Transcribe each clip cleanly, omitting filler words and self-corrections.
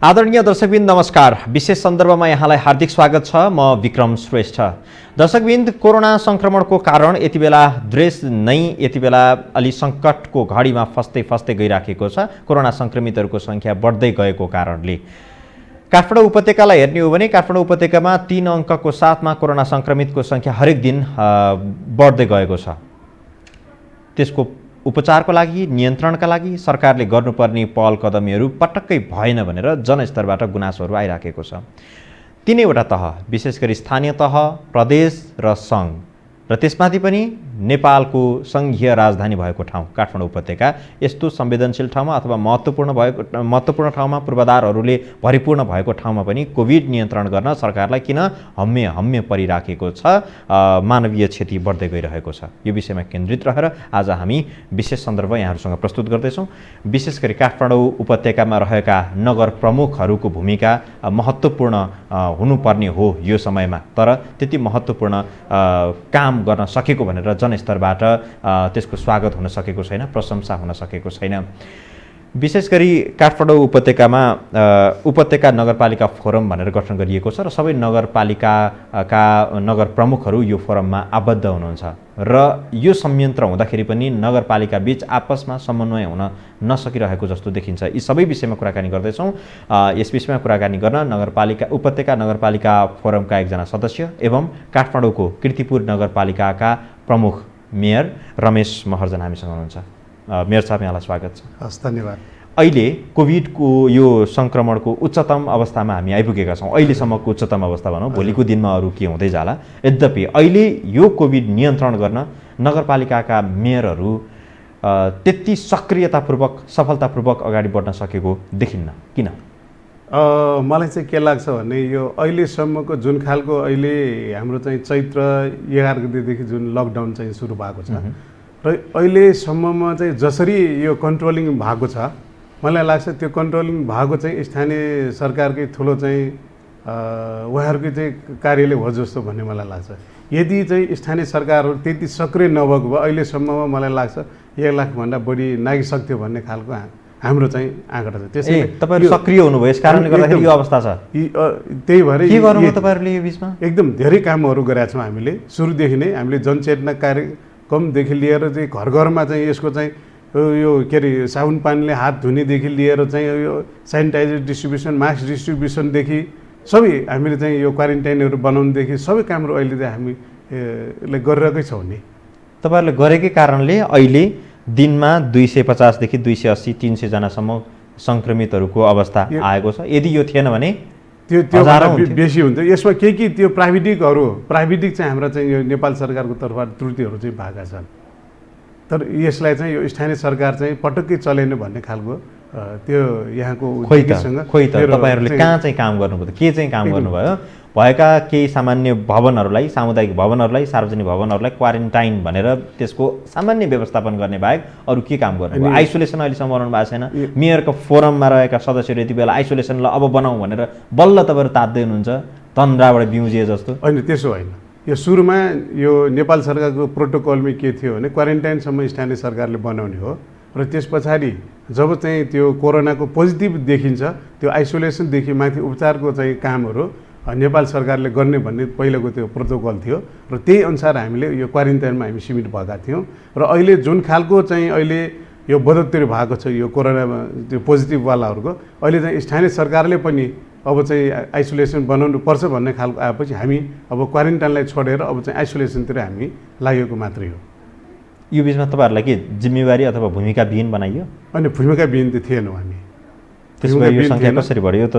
आदरणीय दर्शकबिन्द नमस्कार। विशेष सन्दर्भमा यहाँलाई हार्दिक स्वागत छ। म विक्रम श्रेष्ठ। दर्शकबिन्द, कोरोना संक्रमणको कारण यति बेला देश नै यति बेला अलि सङ्कटको घडीमा फस्दै गइराखेको छ। कोरोना संक्रमितहरूको सङ्ख्या बढ्दै गएको कारणले काठमाडौँ उपत्यकालाई हेर्ने हो भने काठमाडौँ उपत्यकामा 3 अङ्कको साथमा कोरोना संक्रमितको सङ्ख्या हरेक दिन बढ्दै गएको छ। त्यसको उपचारको लागि, नियन्त्रणका लागि सरकारले गर्नुपर्ने पहल कदमीहरू पटक्कै भएन भनेर जनस्तरबाट गुनासोहरू आइराखेको छ। तीनैवटा तह, विशेष गरी स्थानीय तह, प्रदेश र सङ्घ र त्यसमाथि पनि नेपालको सङ्घीय राजधानी भएको ठाउँ काठमाडौँ उपत्यका यस्तो संवेदनशील ठाउँमा अथवा महत्त्वपूर्ण ठाउँमा पूर्वाधारहरूले भरिपूर्ण भएको ठाउँमा पनि कोभिड नियन्त्रण गर्न सरकारलाई किन हम्मे परिराखेको छ, मानवीय क्षति बढ्दै गइरहेको छ। यो विषयमा केन्द्रित रहेर आज हामी विशेष सन्दर्भ यहाँहरूसँग प्रस्तुत गर्दैछौँ। विशेष गरी काठमाडौँ उपत्यकामा रहेका नगर प्रमुखहरूको भूमिका महत्त्वपूर्ण हुनुपर्ने हो यो समयमा, तर त्यति महत्त्वपूर्ण काम गर्न सकेको भनेर जनस्तरबाट त्यसको स्वागत हुन सकेको छैन, प्रशंसा हुन सकेको छैन। विशेष गरी काठमाडौँ उपत्यकामा उपत्यका नगरपालिका फोरम भनेर गठन गरिएको छ र सबै नगरपालिकाका नगर प्रमुखहरू यो फोरममा आबद्ध हुनुहुन्छ र यो संयन्त्र हुँदाखेरि पनि नगरपालिका बीच आपसमा समन्वय हुन नसकिरहेको जस्तो देखिन्छ। यी सबै विषयमा कुराकानी गर्दैछौँ। यस विषयमा कुराकानी गर्न उपत्यका नगरपालिका फोरमका एकजना सदस्य एवं काठमाडौँको कीर्तिपुर नगरपालिकाका प्रमुख मेयर रमेश महर्जन हामीसँग हुनुहुन्छ। मेयर साहब, यहाँलाई स्वागत छ। हस्, धन्यवाद। अहिले कोभिडको यो सङ्क्रमणको उच्चतम अवस्थामा हामी आइपुगेका छौँ। अहिलेसम्मको उच्चतम अवस्था भनौँ, भोलिको दिनमा अरू के हुँदै जाला। यद्यपि अहिले यो कोभिड नियन्त्रण गर्न नगरपालिकाका मेयरहरू त्यति सक्रियतापूर्वक सफलतापूर्वक अगाडि बढ्न सकेको देखिन्न, किन? मलाई चाहिँ के लाग्छ भने यो अहिलेसम्मको जुन खालको अहिले हाम्रो चाहिँ चैत्र 11 गतेदेखि जुन लकडाउन चाहिँ सुरु भएको छ र अहिलेसम्ममा चाहिँ जसरी यो कन्ट्रोलिङ भएको छ, मलाई लाग्छ त्यो कन्ट्रोलिङ भएको चाहिँ स्थानीय सरकारकै ठुलो चाहिँ उहाँहरूकै चाहिँ कार्यालय हो जस्तो भन्ने मलाई लाग्छ। यदि चाहिँ स्थानीय सरकारहरू त्यति सक्रिय नभएको भए अहिलेसम्ममा मलाई लाग्छ 1 लाखभन्दा बढी नागिसक्थ्यो भन्ने खालको हाम्रो चाहिँ आँकडा छ। त्यसैले तपाईहरु सक्रिय हुनुभयो, यस कारणले गर्दाखेरि यो अवस्था छ। त्यही भएर के गर्नुभयो तपाईहरुले यो बीचमा? एकदम धेरै कामहरू गरेका छौँ हामीले। सुरुदेखि नै हामीले जनचेतना कार्यक्रमदेखि लिएर चाहिँ घर घरमा चाहिँ यसको चाहिँ यो के अरे साबुन पानीले हात धुनेदेखि लिएर चाहिँ यो सेनिटाइजर डिस्ट्रिब्युसन, मास्क डिस्ट्रिब्युसनदेखि सबै हामीले चाहिँ यो क्वारेन्टाइनहरू बनाउनुदेखि सबै कामहरू अहिले चाहिँ हामीले गरिरहेकै छौँ नि। तपाईहरुले गरेकै कारणले अहिले दिनमा 250 देखि 280 300 जनासम्म संक्रमितहरूको अवस्था आएको छ। यदि यो थिएन भने त्यो बेसी हुन्छ। यसमा के त्यो प्राविधिक चाहिँ हाम्रा चाहिँ यो नेपाल सरकारको तर्फबाट त्रुटिहरू चाहिँ भएका छन्, तर यसलाई चाहिँ यो स्थानीय सरकार चाहिँ पटक्कै चलेन भन्ने खालको त्यो यहाँको खोइ त तपाईहरुले कहाँ चाहिँ काम गर्नुभयो, के चाहिँ काम गर्नुभयो? भएका केही सामान्य भवनहरूलाई, सामुदायिक भवनहरूलाई, सार्वजनिक भवनहरूलाई क्वारेन्टाइन भनेर त्यसको सामान्य व्यवस्थापन गर्ने बाहेक अरू के काम गर्नुभयो? आइसोलेसन अहिलेसम्म बनाउनु भएको छैन। मेयरको फोरममा रहेका सदस्यहरू यति बेला आइसोलेसनलाई अब बनाऊ भनेर बल्ल तपाईँहरू तात्दै हुनुहुन्छ, तन्द्राबाट बिउजिए जस्तो। होइन, त्यसो होइन। यो सुरुमा यो नेपाल सरकारको प्रोटोकलमा के थियो भने क्वारेन्टाइनसम्म स्थानीय सरकारले बनाउने हो र त्यस पछाडि जब चाहिँ त्यो कोरोनाको पोजिटिभ देखिन्छ त्यो आइसोलेसनदेखि माथि उपचारको चाहिँ कामहरू नेपाल सरकारले गर्ने भन्ने पहिलाको त्यो प्रोटोकल थियो र त्यही अनुसार हामीले यो क्वारेन्टाइनमा हामी सीमित भएका थियौँ। र अहिले जुन खालको चाहिँ अहिले यो बढोत्तरी भएको छ यो कोरोनामा त्यो पोजिटिभवालाहरूको, अहिले चाहिँ स्थानीय सरकारले पनि अब चाहिँ आइसोलेसन बनाउनु पर्छ भन्ने खालको आएपछि हामी अब क्वारेन्टाइनलाई छोडेर अब चाहिँ आइसोलेसनतिर हामी लागेको मात्रै हो। यो बिचमा तपाईँहरूलाई के जिम्मेवारी अथवा भूमिका विहीन बनाइयो? अनि भूमिका विहीन त थिएनौँ हामी। त्यसो भए यो सङ्ख्या कसरी बढ्यो? यो त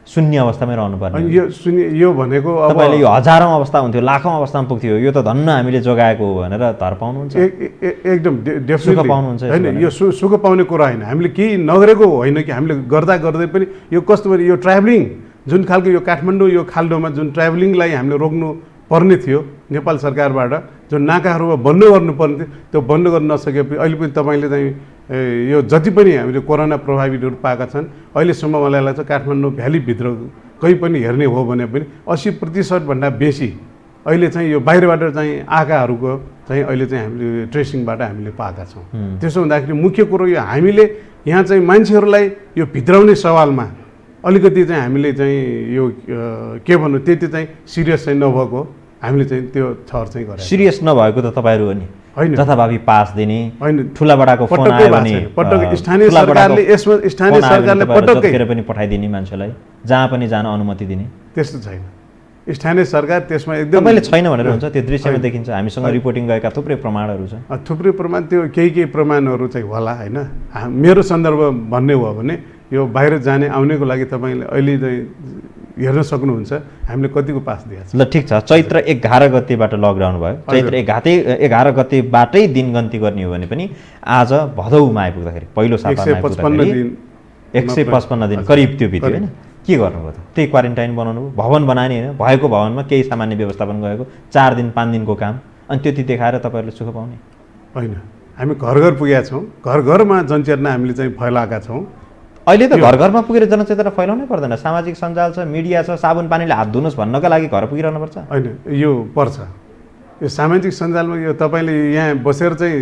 शून्य अवस्थामै रहनुपर्ने। अनि यो भनेको अब तपाईँले यो हजारौँ अवस्था हुन्थ्यो, लाखौँ अवस्थामा पुग्थ्यो, यो त धन्न हामीले जोगाएको हो भनेर धर पाउनुहुन्छ? एकदम डेफिनेटली पाउनुहुन्छ होइन। यो सुख पाउने कुरा होइन, हामीले केही नगरेको होइन कि हामीले गर्दै पनि यो कस्तो भने यो ट्राभलिङ जुन खालको यो काठमाडौँ यो खाल्डोमा जुन ट्राभलिङलाई हामीले रोक्नु पर्ने थियो नेपाल सरकारबाट, जुन नाकाहरूमा बन्द गर्नुपर्ने थियो त्यो बन्द गर्न नसकेपछि अहिले पनि तपाईँले चाहिँ यो जति पनि हामीले कोरोना प्रभावितहरू पाएका छन् अहिलेसम्म मलाई लाग्छ काठमाडौँ भ्यालीभित्र कहीँ पनि हेर्ने हो भने पनि 80% भन्दा बेसी अहिले चाहिँ यो बाहिरबाट चाहिँ आएकाहरूको चाहिँ अहिले चाहिँ हामीले ट्रेसिङबाट हामीले पाएका छौँ। त्यसो हुँदाखेरि मुख्य कुरो यो हामीले यहाँ चाहिँ मान्छेहरूलाई यो भित्राउने सवालमा अलिकति चाहिँ हामीले चाहिँ यो के भन्नु त्यति चाहिँ सिरियस चाहिँ नभएको हामीले चाहिँ त्यो छर चाहिँ गरेको सिरियस नभएको त तपाईँहरू हो नि होइन जथाभावी पास दिने होइन ठुला बडाको फोन आयो भने पटक्कै स्थानीय सरकारले यसमा स्थानीय सरकारले पटक्कै पनि पठाइदिने मान्छेलाई जहाँ पनि जान अनुमति दिने त्यस्तो छैन स्थानीय सरकार त्यसमा एकदम तपाईँले छैन भनेर हुन्छ त्यो दृश्यमा देखिन्छ हामीसँग रिपोर्टिङ गएका थुप्रै प्रमाणहरू छन् थुप्रै प्रमाण त्यो केही प्रमाणहरू चाहिँ होला होइन मेरो सन्दर्भ भन्ने हो भने यो बाहिर जाने आउनेको लागि तपाईँले अहिले चाहिँ हेर्न सक्नुहुन्छ हामीले कतिको पास दिएको छ ल ठिक छ चैत्र 11 गतेबाट लकडाउन भयो चैत्र 11 गतेबाटै दिन गन्ती गर्ने हो भने पनि आज भदौमा आइपुग्दाखेरि पहिलो सातामा 155 दिन करिब त्यो बित्यो होइन के गर्नुभयो त त्यही क्वारेन्टाइन बनाउनु भवन बनाने होइन भएको भवनमा केही सामान्य व्यवस्थापन गरेको 4 दिन 5 दिनको काम अनि त्यति देखाएर तपाईँहरूले सुख पाउने होइन हामी घर घर पुगेका छौँ घर घरमा जनचेतना हामीले चाहिँ फैलाएका छौँ अहिले त घर घरमा पुगेर जनचेतना फैलाउनै पर्दैन सामाजिक सञ्जाल छ मिडिया छ साबुन पानीले हात धुनुहोस् भन्नका लागि घर पुगिरहनु पर्छ होइन यो पर्छ यो सामाजिक सञ्जालमा यो तपाईँले यहाँ बसेर चाहिँ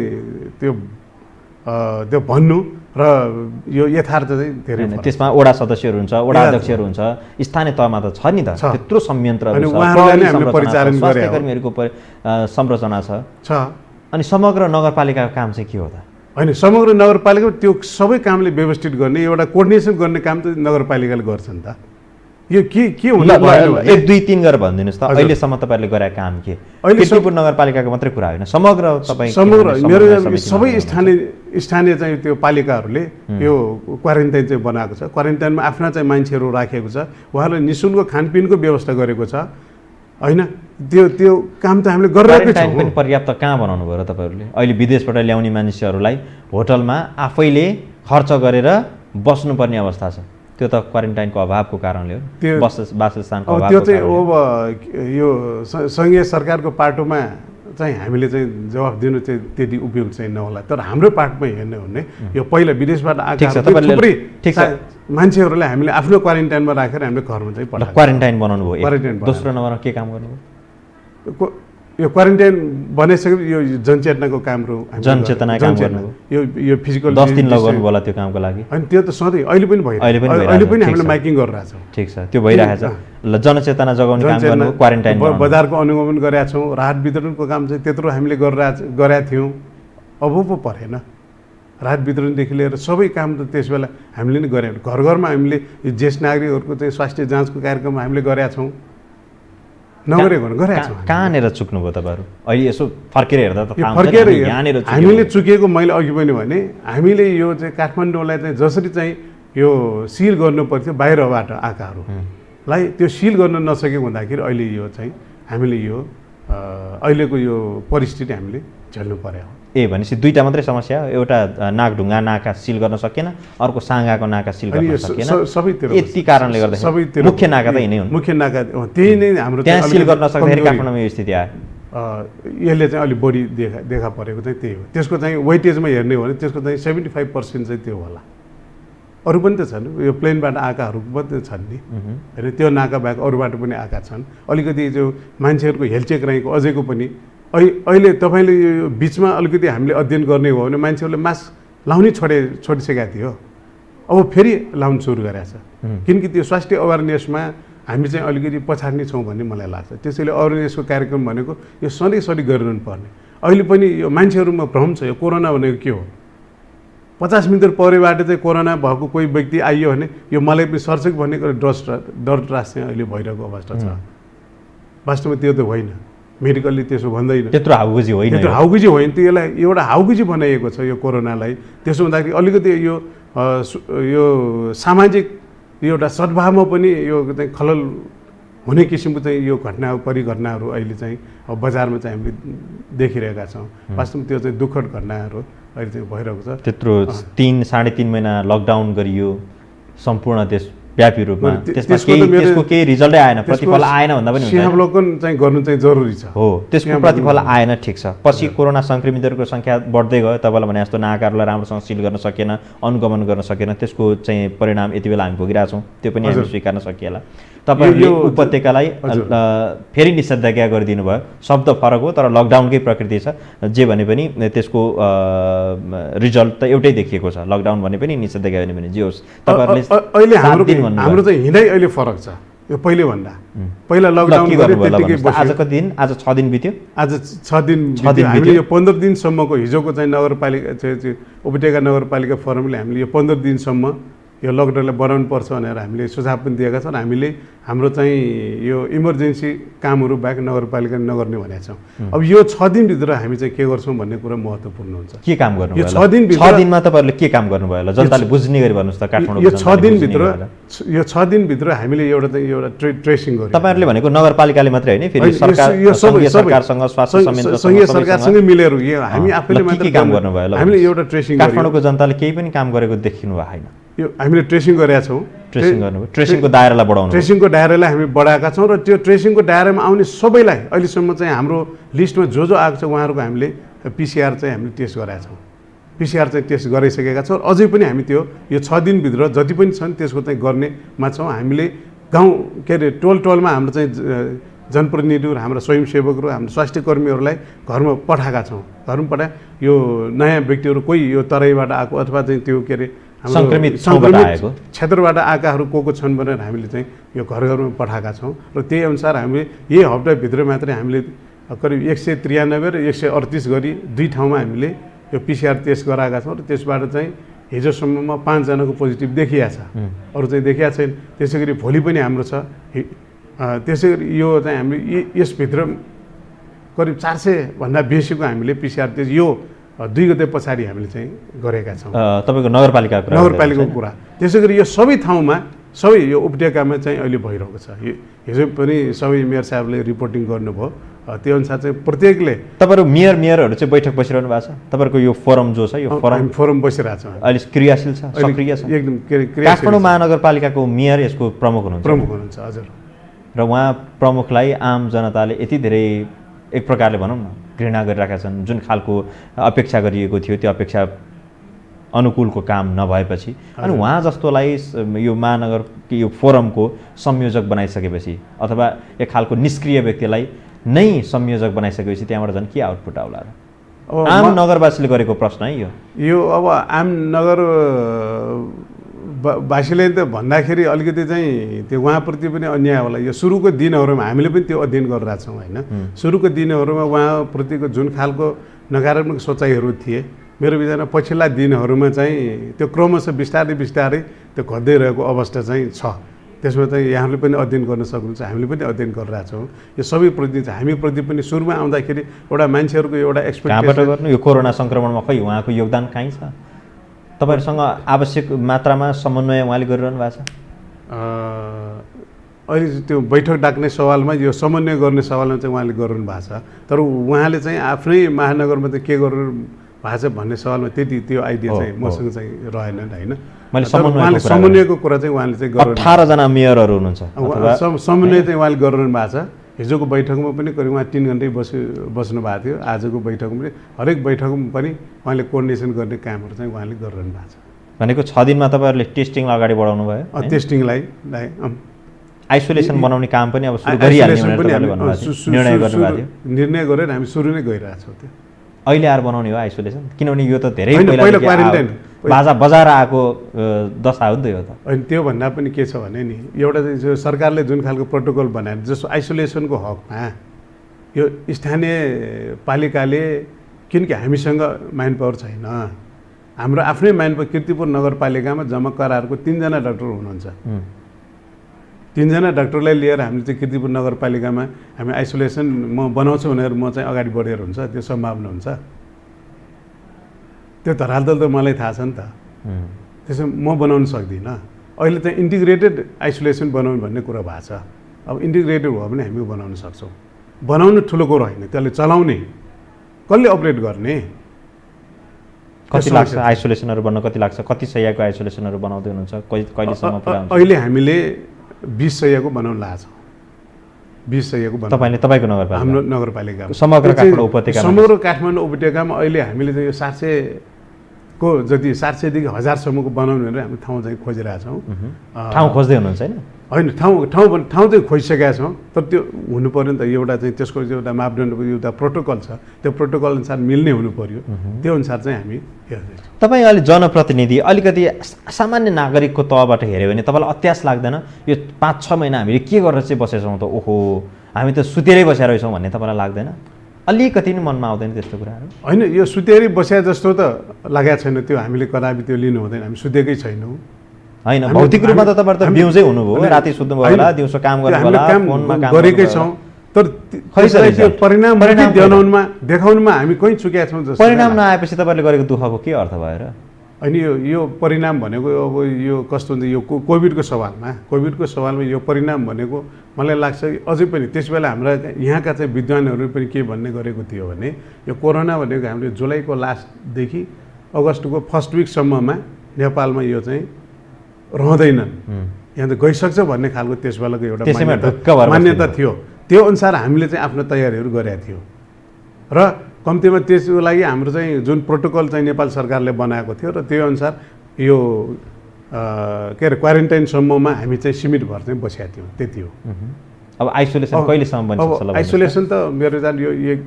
त्यो भन्नु र यो यथार्थ चाहिँ धेरै त्यसमा वडा सदस्यहरू हुन्छ वडा अध्यक्षहरू हुन्छ स्थानीय तहमा त छ नि त त्यत्रो संयन्त्रहरू कर्मचारीहरूको संरचना छ अनि समग्र नगरपालिकाको काम चाहिँ के हो त होइन समग्र नगरपालिका त्यो सबै कामले व्यवस्थित गर्ने एउटा कोर्डिनेसन गर्ने काम त नगरपालिकाले गर्छ नि त यो के हुन 1 2 3 गरेर भनिदिनुहोस् त अहिलेसम्म तपाईँहरूले गरेका काम के किर्तिपुर नगरपालिकाको मात्रै कुरा होइन समग्र तपाईँ समग्र मेरो सबै स्थानीय चाहिँ त्यो पालिकाहरूले यो क्वारेन्टाइन चाहिँ बनाएको छ क्वारेन्टाइनमा आफ्ना चाहिँ मान्छेहरू राखेको छ उहाँहरूले निःशुल्क खानपिनको व्यवस्था गरेको छ होइन त्यो काम त हामीले गरिरहेकै छौँ पनि पर्याप्त कहाँ बनाउनु भयो र तपाईँहरूले अहिले विदेशबाट ल्याउने मानिसहरूलाई होटलमा आफैले खर्च गरेर बस्नुपर्ने अवस्था छ त्यो त क्वारेन्टाइनको अभावको कारणले हो त्यो वासस्थानको अभाव त्यो चाहिँ यो सङ्घीय सरकारको पाटोमा चाहिँ हामीले चाहिँ जवाफ दिनु चाहिँ त्यति उपयोग चाहिँ नहोला तर हाम्रो पार्टमा हेर्ने हो भने यो पहिला विदेशबाट आएका थुप्रै मान्छेहरूलाई हामीले आफ्नो क्वारेन्टाइनमा राखेर हामीले घरमा चाहिँ पठाएको क्वारेन्टाइन बनाउनु भयो दोस्रो नम्बरमा के काम गर्नुभयो यो क्वारेन्टाइन बनाइसकेपछि यो जनचेतनाको कामहरू जनचेतना काम गर्नुभयो यो फिजिकल 10 दिन लगाउनु होला त्यो कामको लागि अनि त्यो त सधैँ अहिले पनि भइरहेको अहिले पनि हामीले माइकिङ गरिरहेको छौँ ठिक छ त्यो भइरहेको छ ल जनचेतना जगाउने काम गर्नु क्वारेन्टाइन बजारको अनुगमन गरेका छौँ राहत वितरणको काम चाहिँ त्यत्रो हामीले गरेका थियौँ अब पो परेन राहत वितरणदेखि लिएर सबै काम त त्यस बेला हामीले नै गरेका घर घरमा हामीले ज्येष्ठ नागरिकहरूको चाहिँ स्वास्थ्य जाँचको कार्यक्रम हामीले गरेका छौँ कहाँनिर चुक्नुभयो तपाईँहरू अहिले यसो फर्केर हेर्दा त हामीले चुकेको मैले अघि पनि भने हामीले यो चाहिँ काठमाडौँलाई चाहिँ जसरी चाहिँ यो सिल गर्नु पर्थ्यो बाहिरबाट आएकाहरूलाई त्यो सिल गर्न नसकेको हुँदाखेरि अहिले यो चाहिँ हामीले यो अहिलेको यो परिस्थिति हामीले झेल्नु पर्यो भनेपछि दुईटा मात्रै समस्या एउटा नाकढुङ्गा नाका सिल गर्न सकेन अर्को साँगाको नाका सिल गर्न सकेन सबैतिर यति कारणले गर्दा सबैतिर मुख्य नाका त यिनै हुन् मुख्य नाका त्यही नै हाम्रो त्यहाँ सिल गर्न सक्दाखेरि काठमाडौँमा यो स्थिति आयो यसले चाहिँ अलिक बढी देखा परेको चाहिँ त्यही हो त्यसको चाहिँ वेटेजमा हेर्ने हो भने त्यसको चाहिँ 75% चाहिँ त्यो होला अरू पनि त छन् यो प्लेनबाट आएकाहरू पनि छन् नि होइन त्यो नाका बाहेक अरूबाट पनि आएका छन् अलिकति जो मान्छेहरूको हेलचेक रहेको अझैको पनि अहिले तपाईँले यो बिचमा अलिकति हामीले अध्ययन गर्ने हो भने मान्छेहरूले मास्क लाउनै छोडिसकेका थियो अब फेरि लाउनु सुरु गरेको छ किनकि त्यो स्वास्थ्य अवेरनेसमा हामी चाहिँ अलिकति पछाडि छौँ भन्ने मलाई लाग्छ त्यसैले अवेरनेसको कार्यक्रम भनेको यो सधैँ गरिरहनु पर्ने अहिले पनि यो मान्छेहरूमा भ्रम छ यो कोरोना भनेको के हो 50 मिटर परेबाट चाहिँ कोरोना भएको कोही व्यक्ति आइयो भने यो मलाई पनि सर्छ भनेको डर त्रास चाहिँ अहिले भइरहेको अवस्था छ वास्तवमा त्यो त होइन मेडिकलले त्यसो भन्दैन त्यत्रो हाउगुजी होइन त्यो यसलाई एउटा हाउगुजी बनाइएको छ यो कोरोनालाई त्यसो हुँदाखेरि अलिकति यो सामाजिक एउटा सद्भावमा पनि यो चाहिँ खलल हुने किसिमको चाहिँ यो परिघटनाहरू अहिले चाहिँ अब बजारमा चाहिँ हामीले देखिरहेका छौँ वास्तवमा त्यो चाहिँ दुःखद घटनाहरू अहिले चाहिँ भइरहेको छ त्यत्रो 3-3.5 महिना लकडाउन गरियो सम्पूर्ण देश व्यापी रूपमा त्यसको केही रिजल्टै आएन प्रतिफल आएन भन्दा पनि सिंहावलोकन चाहिँ गर्नु चाहिँ जरुरी छ हो त्यसको प्रतिफल आएन ठिक छ पछि कोरोना संक्रमितहरूको संख्या बढ्दै गयो तपाईँलाई भने जस्तो नाकाहरूलाई राम्रोसँग सिल गर्न सकेन अनुगमन गर्न सकेन त्यसको चाहिँ परिणाम यति बेला हामी भोगिरहेछौँ त्यो पनि हामी स्वीकार्न सकिएला तपाईँहरूले उपत्यकालाई फेरि निषेधाज्ञा गरिदिनु भयो शब्द फरक हो तर लकडाउनकै प्रकृति छ जे भने पनि त्यसको रिजल्ट त एउटै देखिएको छ लकडाउन भने पनि निषेधाज्ञा भने पनि जे होस् तपाईँहरूले अहिले हाम्रो भन्नुभयो? हाम्रो चाहिँ हिँडाइ अहिले फरक छ यो पहिले भन्दा। पहिला ल, लकडाउन के गऱ्यो गर्नुभयो ल त्यतिकै भन्नुहोस् त? आजको दिन आज 6 दिन बित्यो। आज 6 दिन छ दिन हामीले बित्यो। यो 15 दिनसम्मको हिजोको चाहिँ नगरपालिका चाहिँ उपत्यका नगरपालिका फोरमले हामीले यो 15 दिनसम्म यो लकडाउनलाई बढाउनु पर्छ भनेर हामीले सुझाव पनि दिएका छौँ। हामीले हाम्रो चाहिँ यो इमर्जेन्सी कामहरू बाहेक नगरपालिकाले नगर्ने भनेका छौँ। अब यो 6 दिनभित्र हामी चाहिँ के गर्छौँ भन्ने कुरा महत्त्वपूर्ण हुन्छ। के काम गर्नुभयो? यो 6 दिनभित्र 6 दिनमा तपाईँहरूले के काम गर्नुभयो ल? जनताले बुझ्ने गरी भन्नुहोस् त। काठमाडौँ यो 6 दिनभित्र हामीले एउटा ट्रेसिङ गर्यौँ। तपाईँहरूले भनेको नगरपालिकाले मात्रै होइन, फेरि सरकार, यो सङ्घीय सरकारसँग, स्वास्थ्य संयन्त्रसँग, सङ्घीय सरकारसँगै मिलेर यो हामी आफैले के मात्र काम गर्नुभयो ल? हामीले एउटा ट्रेसिङ गर्यौँ। काठमाडौँको जनताले केही पनि काम गरेको देखिनु भएको छैन। यो हामीले ट्रेसिङ गरेका छौँ। ट्रेसिङ गर्नुभयो, ट्रेसिङको दायरालाई बढाउनु। ट्रेसिङको दायरालाई हामी बढाएका छौँ र त्यो ट्रेसिङको दायरामा आउने सबैलाई अहिलेसम्म चाहिँ हाम्रो लिस्टमा जो आएको छ उहाँहरूको हामीले PCR चाहिँ हामीले टेस्ट गराएका छौँ। PCR चाहिँ टेस्ट गराइसकेका छौँ। अझै पनि हामी त्यो यो 6 दिनभित्र जति पनि छन् त्यसको चाहिँ गर्नेमा छौँ। हामीले गाउँ के अरे टोलमा हाम्रो चाहिँ जनप्रतिनिधिहरू, हाम्रा स्वयंसेवकहरू, हाम्रो स्वास्थ्य कर्मीहरूलाई घरमा पठाएका छौँ। घरमा पठाए यो नयाँ व्यक्तिहरू कोही यो तराईबाट आएको अथवा चाहिँ त्यो के अरे सङ्क्रमित क्षेत्रबाट आएकाहरू को छन् भनेर हामीले चाहिँ यो घर घरमा पठाएका छौँ। र त्यही अनुसार हामीले यही हप्ताभित्र मात्रै हामीले करिब 193 र 138 गरी 2 ठाउँमा हामीले यो PCR टेस्ट गराएका छौँ। र त्यसबाट चाहिँ हिजोसम्ममा 5 जनाको पोजिटिभ देखिया छ, अरू चाहिँ देखिया छैन। त्यसै गरी भोलि पनि हाम्रो छ। त्यसै गरी यो चाहिँ हामी यसभित्र करिब 400 भन्दा बेसीको हामीले PCR टेस्ट यो 2 गते पछाडि हामीले चाहिँ गरेका छौँ। तपाईँको नगरपालिकाको कुरा। त्यसै गरी यो सबै ठाउँमा सबै यो उपत्यकामा चाहिँ अहिले भइरहेको छ। हिजो पनि सबै मेयर साहबले रिपोर्टिङ गर्नुभयो। त्यो अनुसार चाहिँ प्रत्येकले तपाईँहरू मेयरहरू चाहिँ बैठक बसिरहनु भएको छ? तपाईँहरूको यो फोरम जो छ यो फोरम बसिरहेको छ, अहिले क्रियाशील छ, सक्रिय छ एकदम। काठमाडौँ महानगरपालिकाको मेयर यसको प्रमुख हुनुहुन्छ हजुर। र उहाँ प्रमुखलाई आम जनताले यति धेरै एक प्रकारले भनौँ न घृणा गरिरहेका छन्। जुन खालको अपेक्षा गरिएको थियो त्यो अपेक्षा अनुकूलको काम नभएपछि अनि उहाँ जस्तोलाई यो महानगर यो फोरमको संयोजक बनाइसकेपछि अथवा एक खालको निष्क्रिय व्यक्तिलाई नै संयोजक बनाइसकेपछि त्यहाँबाट झन् के आउटपुट आउला र? आम नगरवासीले गरेको प्रश्न है यो। अब आम नगरवासीले त भन्दाखेरि अलिकति चाहिँ त्यो उहाँप्रति पनि अन्याय होला। यो सुरुको दिनहरूमा हामीले पनि त्यो अध्ययन गरिरहेको छौँ होइन। सुरुको दिनहरूमा उहाँप्रतिको जुन खालको नकारात्मक सोचाइहरू थिए मेरो विचारमा पछिल्ला दिनहरूमा चाहिँ त्यो क्रमशः बिस्तारै त्यो घट्दै रहेको अवस्था चाहिँ छ। त्यसमा चाहिँ यहाँले पनि अध्ययन गर्न सक्नुहुन्छ, हामीले पनि अध्ययन गरिरहेको छौँ। यो सबै प्रति हामीप्रति पनि सुरुमा आउँदाखेरि एउटा मान्छेहरूको एउटा एक्सपेक्टेसन गर्नु यो कोरोना सङ्क्रमणमा खै उहाँको योगदान कहीँ छ? तपाईँहरूसँग आवश्यक मात्रामा समन्वय उहाँले गरिरहनु भएको छ? अहिले त्यो बैठक डाक्ने सवालमा यो समन्वय गर्ने सवालमा चाहिँ उहाँले गरिरहनु भएको छ। तर उहाँले चाहिँ आफ्नै महानगरमा चाहिँ के गर्नु भएको छ भन्ने सवालमा त्यति त्यो आइडिया चाहिँ मसँग चाहिँ रहेन होइन। उहाँले समन्वयको कुरा चाहिँ उहाँले चाहिँ 18 जना मेयरहरू हुनुहुन्छ, समन्वय चाहिँ उहाँले गरिरहनु भएको छ। हिजोको बैठकमा पनि करिब उहाँ 3 घन्टै बस्नु भएको थियो। आजको बैठकमा पनि हरेक बैठकमा पनि उहाँले कोर्डिनेसन गर्ने कामहरू चाहिँ उहाँले गरिरहनु भएको छ। भनेको 6 दिनमा तपाईँहरूले टेस्टिङलाई अगाडि बढाउनु भयो? टेस्टिङलाई आइसोलेसन बनाउने काम पनि अब सुरु गरिहाल्ने निर्णय गरेर हामी सुरु नै गरिरहेको छौँ। त्यो अहिले आएर बनाउने हो आइसोलेसन? किनभने यो त धेरै पहिला क्वारेन्टाइन बाजा बजाएर आएको दशा हो नि त यो त। अनि त्यो भन्दा पनि के छ भने नि एउटा चाहिँ सरकारले जुन खालको प्रोटोकल बनाएर जस्तो आइसोलेसनको हकमा यो स्थानीय पालिकाले, किनकि हामीसँग म्यान पावर छैन, हाम्रो आफ्नै म्यान पावर कीर्तिपुर नगरपालिकामा जम्मा करारको 3 जना डाक्टर हुनुहुन्छ। 3 जना डाक्टरलाई लिएर हामीले चाहिँ कीर्तिपुर नगरपालिकामा हामी आइसोलेसन म बनाउँछु भनेर म चाहिँ अगाडि बढेर हुन्छ त्यो सम्भावना हुन्छ। त्यो धरातल त मलाई थाहा छ नि त। त्यसो म बनाउन सक्दिनँ। अहिले चाहिँ इन्टिग्रेटेड आइसोलेसन बनाउनु भन्ने कुरा भएको छ। अब इन्टिग्रेटेड भयो भने हामी बनाउन सक्छौँ। बनाउनु ठुलो कुरो होइन, त्यसले चलाउने कसले अपरेट गर्ने कति लाग्छ? आइसोलेसनहरू बन्न कति लाग्छ? कति सयको आइसोलेसनहरू बनाउँदै हुनुहुन्छ? कहिलेसम्म पुरा हुन्छ? अहिले हामीले 20 सयको बनाउन लागेको छौँ। 20 सयको तपाईँको नगरपालिका, हाम्रो नगरपालिका समग्र काठमाडौँ उपत्यकामा अहिले हामीले चाहिँ यो 700 को जति 700 देखि 1000 सम्मको बनाउनु भनेर हामी ठाउँ चाहिँ खोजिरहेका छौँ। ठाउँ खोज्दै हुनुहुन्छ होइन? होइन ठाउँ चाहिँ खोजिसकेका छौँ, तर त्यो हुनु पऱ्यो नि त। एउटा चाहिँ त्यसको एउटा मापदण्डको एउटा प्रोटोकल छ, त्यो प्रोटोकल अनुसार मिल्ने हुनु पऱ्यो। त्यो अनुसार चाहिँ हामी हेर्दैछौँ। तपाईँ अहिले जनप्रतिनिधि, अलिकति सामान्य नागरिकको तहबाट हेऱ्यो भने तपाईँलाई अत्यास लाग्दैन यो 5-6 महिना हामीले के गरेर चाहिँ बसेछौँ त, ओहो हामी त सुतेरै बसेर रहेछौँ भन्ने तपाईँलाई लाग्दैन? अलिकति नि मनमा आउँदैन त्यस्तो कुराहरू? होइन, यो सुतेरै बस्या जस्तो त लागेको छैन। त्यो हामीले कदापि त्यो लिनु हुँदैन। हामी सुतेकै छैनौँ। होइन, भौतिक रूपमा त तपाईँहरू त बिउजै हुनुभयो, राति सुत्नुभयो होला, दिउँसो काम गर्नुभयो होला, फोनमा काम गरेकै छौँ, तर त्यो परिणाम देखाउनुमा हामी कहीँ चुकेका छौँ जस्तो। परिणाम नआएपछि तपाईँले गरेको दुःखको के अर्थ भयो र? होइन, यो परिणाम भनेको अब यो कस्तो हुन्छ, यो कोभिडको सवालमा यो परिणाम भनेको मलाई लाग्छ अझै पनि त्यस बेला हाम्रा यहाँका चाहिँ विद्वानहरू पनि के भन्ने गरेको थियो भने यो कोरोना भनेको हामीले जुलाईको लास्टदेखि अगस्तको फर्स्ट विकसम्ममा नेपालमा यो चाहिँ रहँदैनन्, यहाँ त गइसक्छ भन्ने खालको त्यस बेलाको एउटा मान्यता थियो। त्यो अनुसार हामीले चाहिँ आफ्नो तयारीहरू गरेका थियौँ र कम्तीमा त्यसको लागि हाम्रो चाहिँ जुन प्रोटोकल चाहिँ नेपाल सरकारले बनाएको थियो र त्यो अनुसार यो के अरे क्वारेन्टाइनसम्ममा हामी चाहिँ सीमित भएर चाहिँ बसेका थियौँ, त्यति हो। अब आइसोलेसन कहिलेसम्म बन्छ? अब आइसोलेसन त मेरो जान यो 1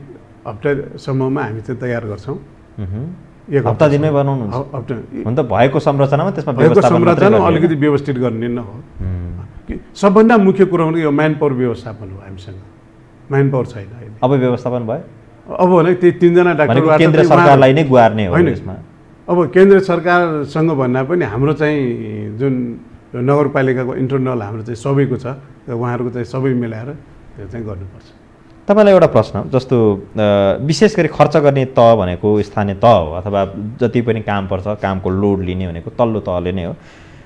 हप्तासम्ममा हामी चाहिँ तयार गर्छौँ। 1 हप्ता दिनमै बनाउनुहुन्छ? हुन त भएको संरचनामा त्यसमा संरचना अलिकति व्यवस्थित गर्ने न हो। सबभन्दा मुख्य कुरो भनेको यो म्यान पावर व्यवस्थापन हो। हामीसँग म्यान पावर छैन अहिले। अब व्यवस्थापन भयो? अब भने त्यही 3जना डाक्टर केन्द्र सरकारलाई नै गुहार्ने हो यसमा? अब केन्द्र सरकारसँग भन्दा पनि हाम्रो चाहिँ जुन नगरपालिकाको इन्टरनल हाम्रो चाहिँ सबैको छ, उहाँहरूको चाहिँ सबै मिलाएर त्यो चाहिँ गर्नुपर्छ। तपाईँलाई एउटा प्रश्न, जस्तो विशेष गरी खर्च गर्ने तह भनेको स्थानीय तह हो, अथवा जति पनि काम पर्छ कामको लोड लिने भनेको तल्लो तहले नै हो।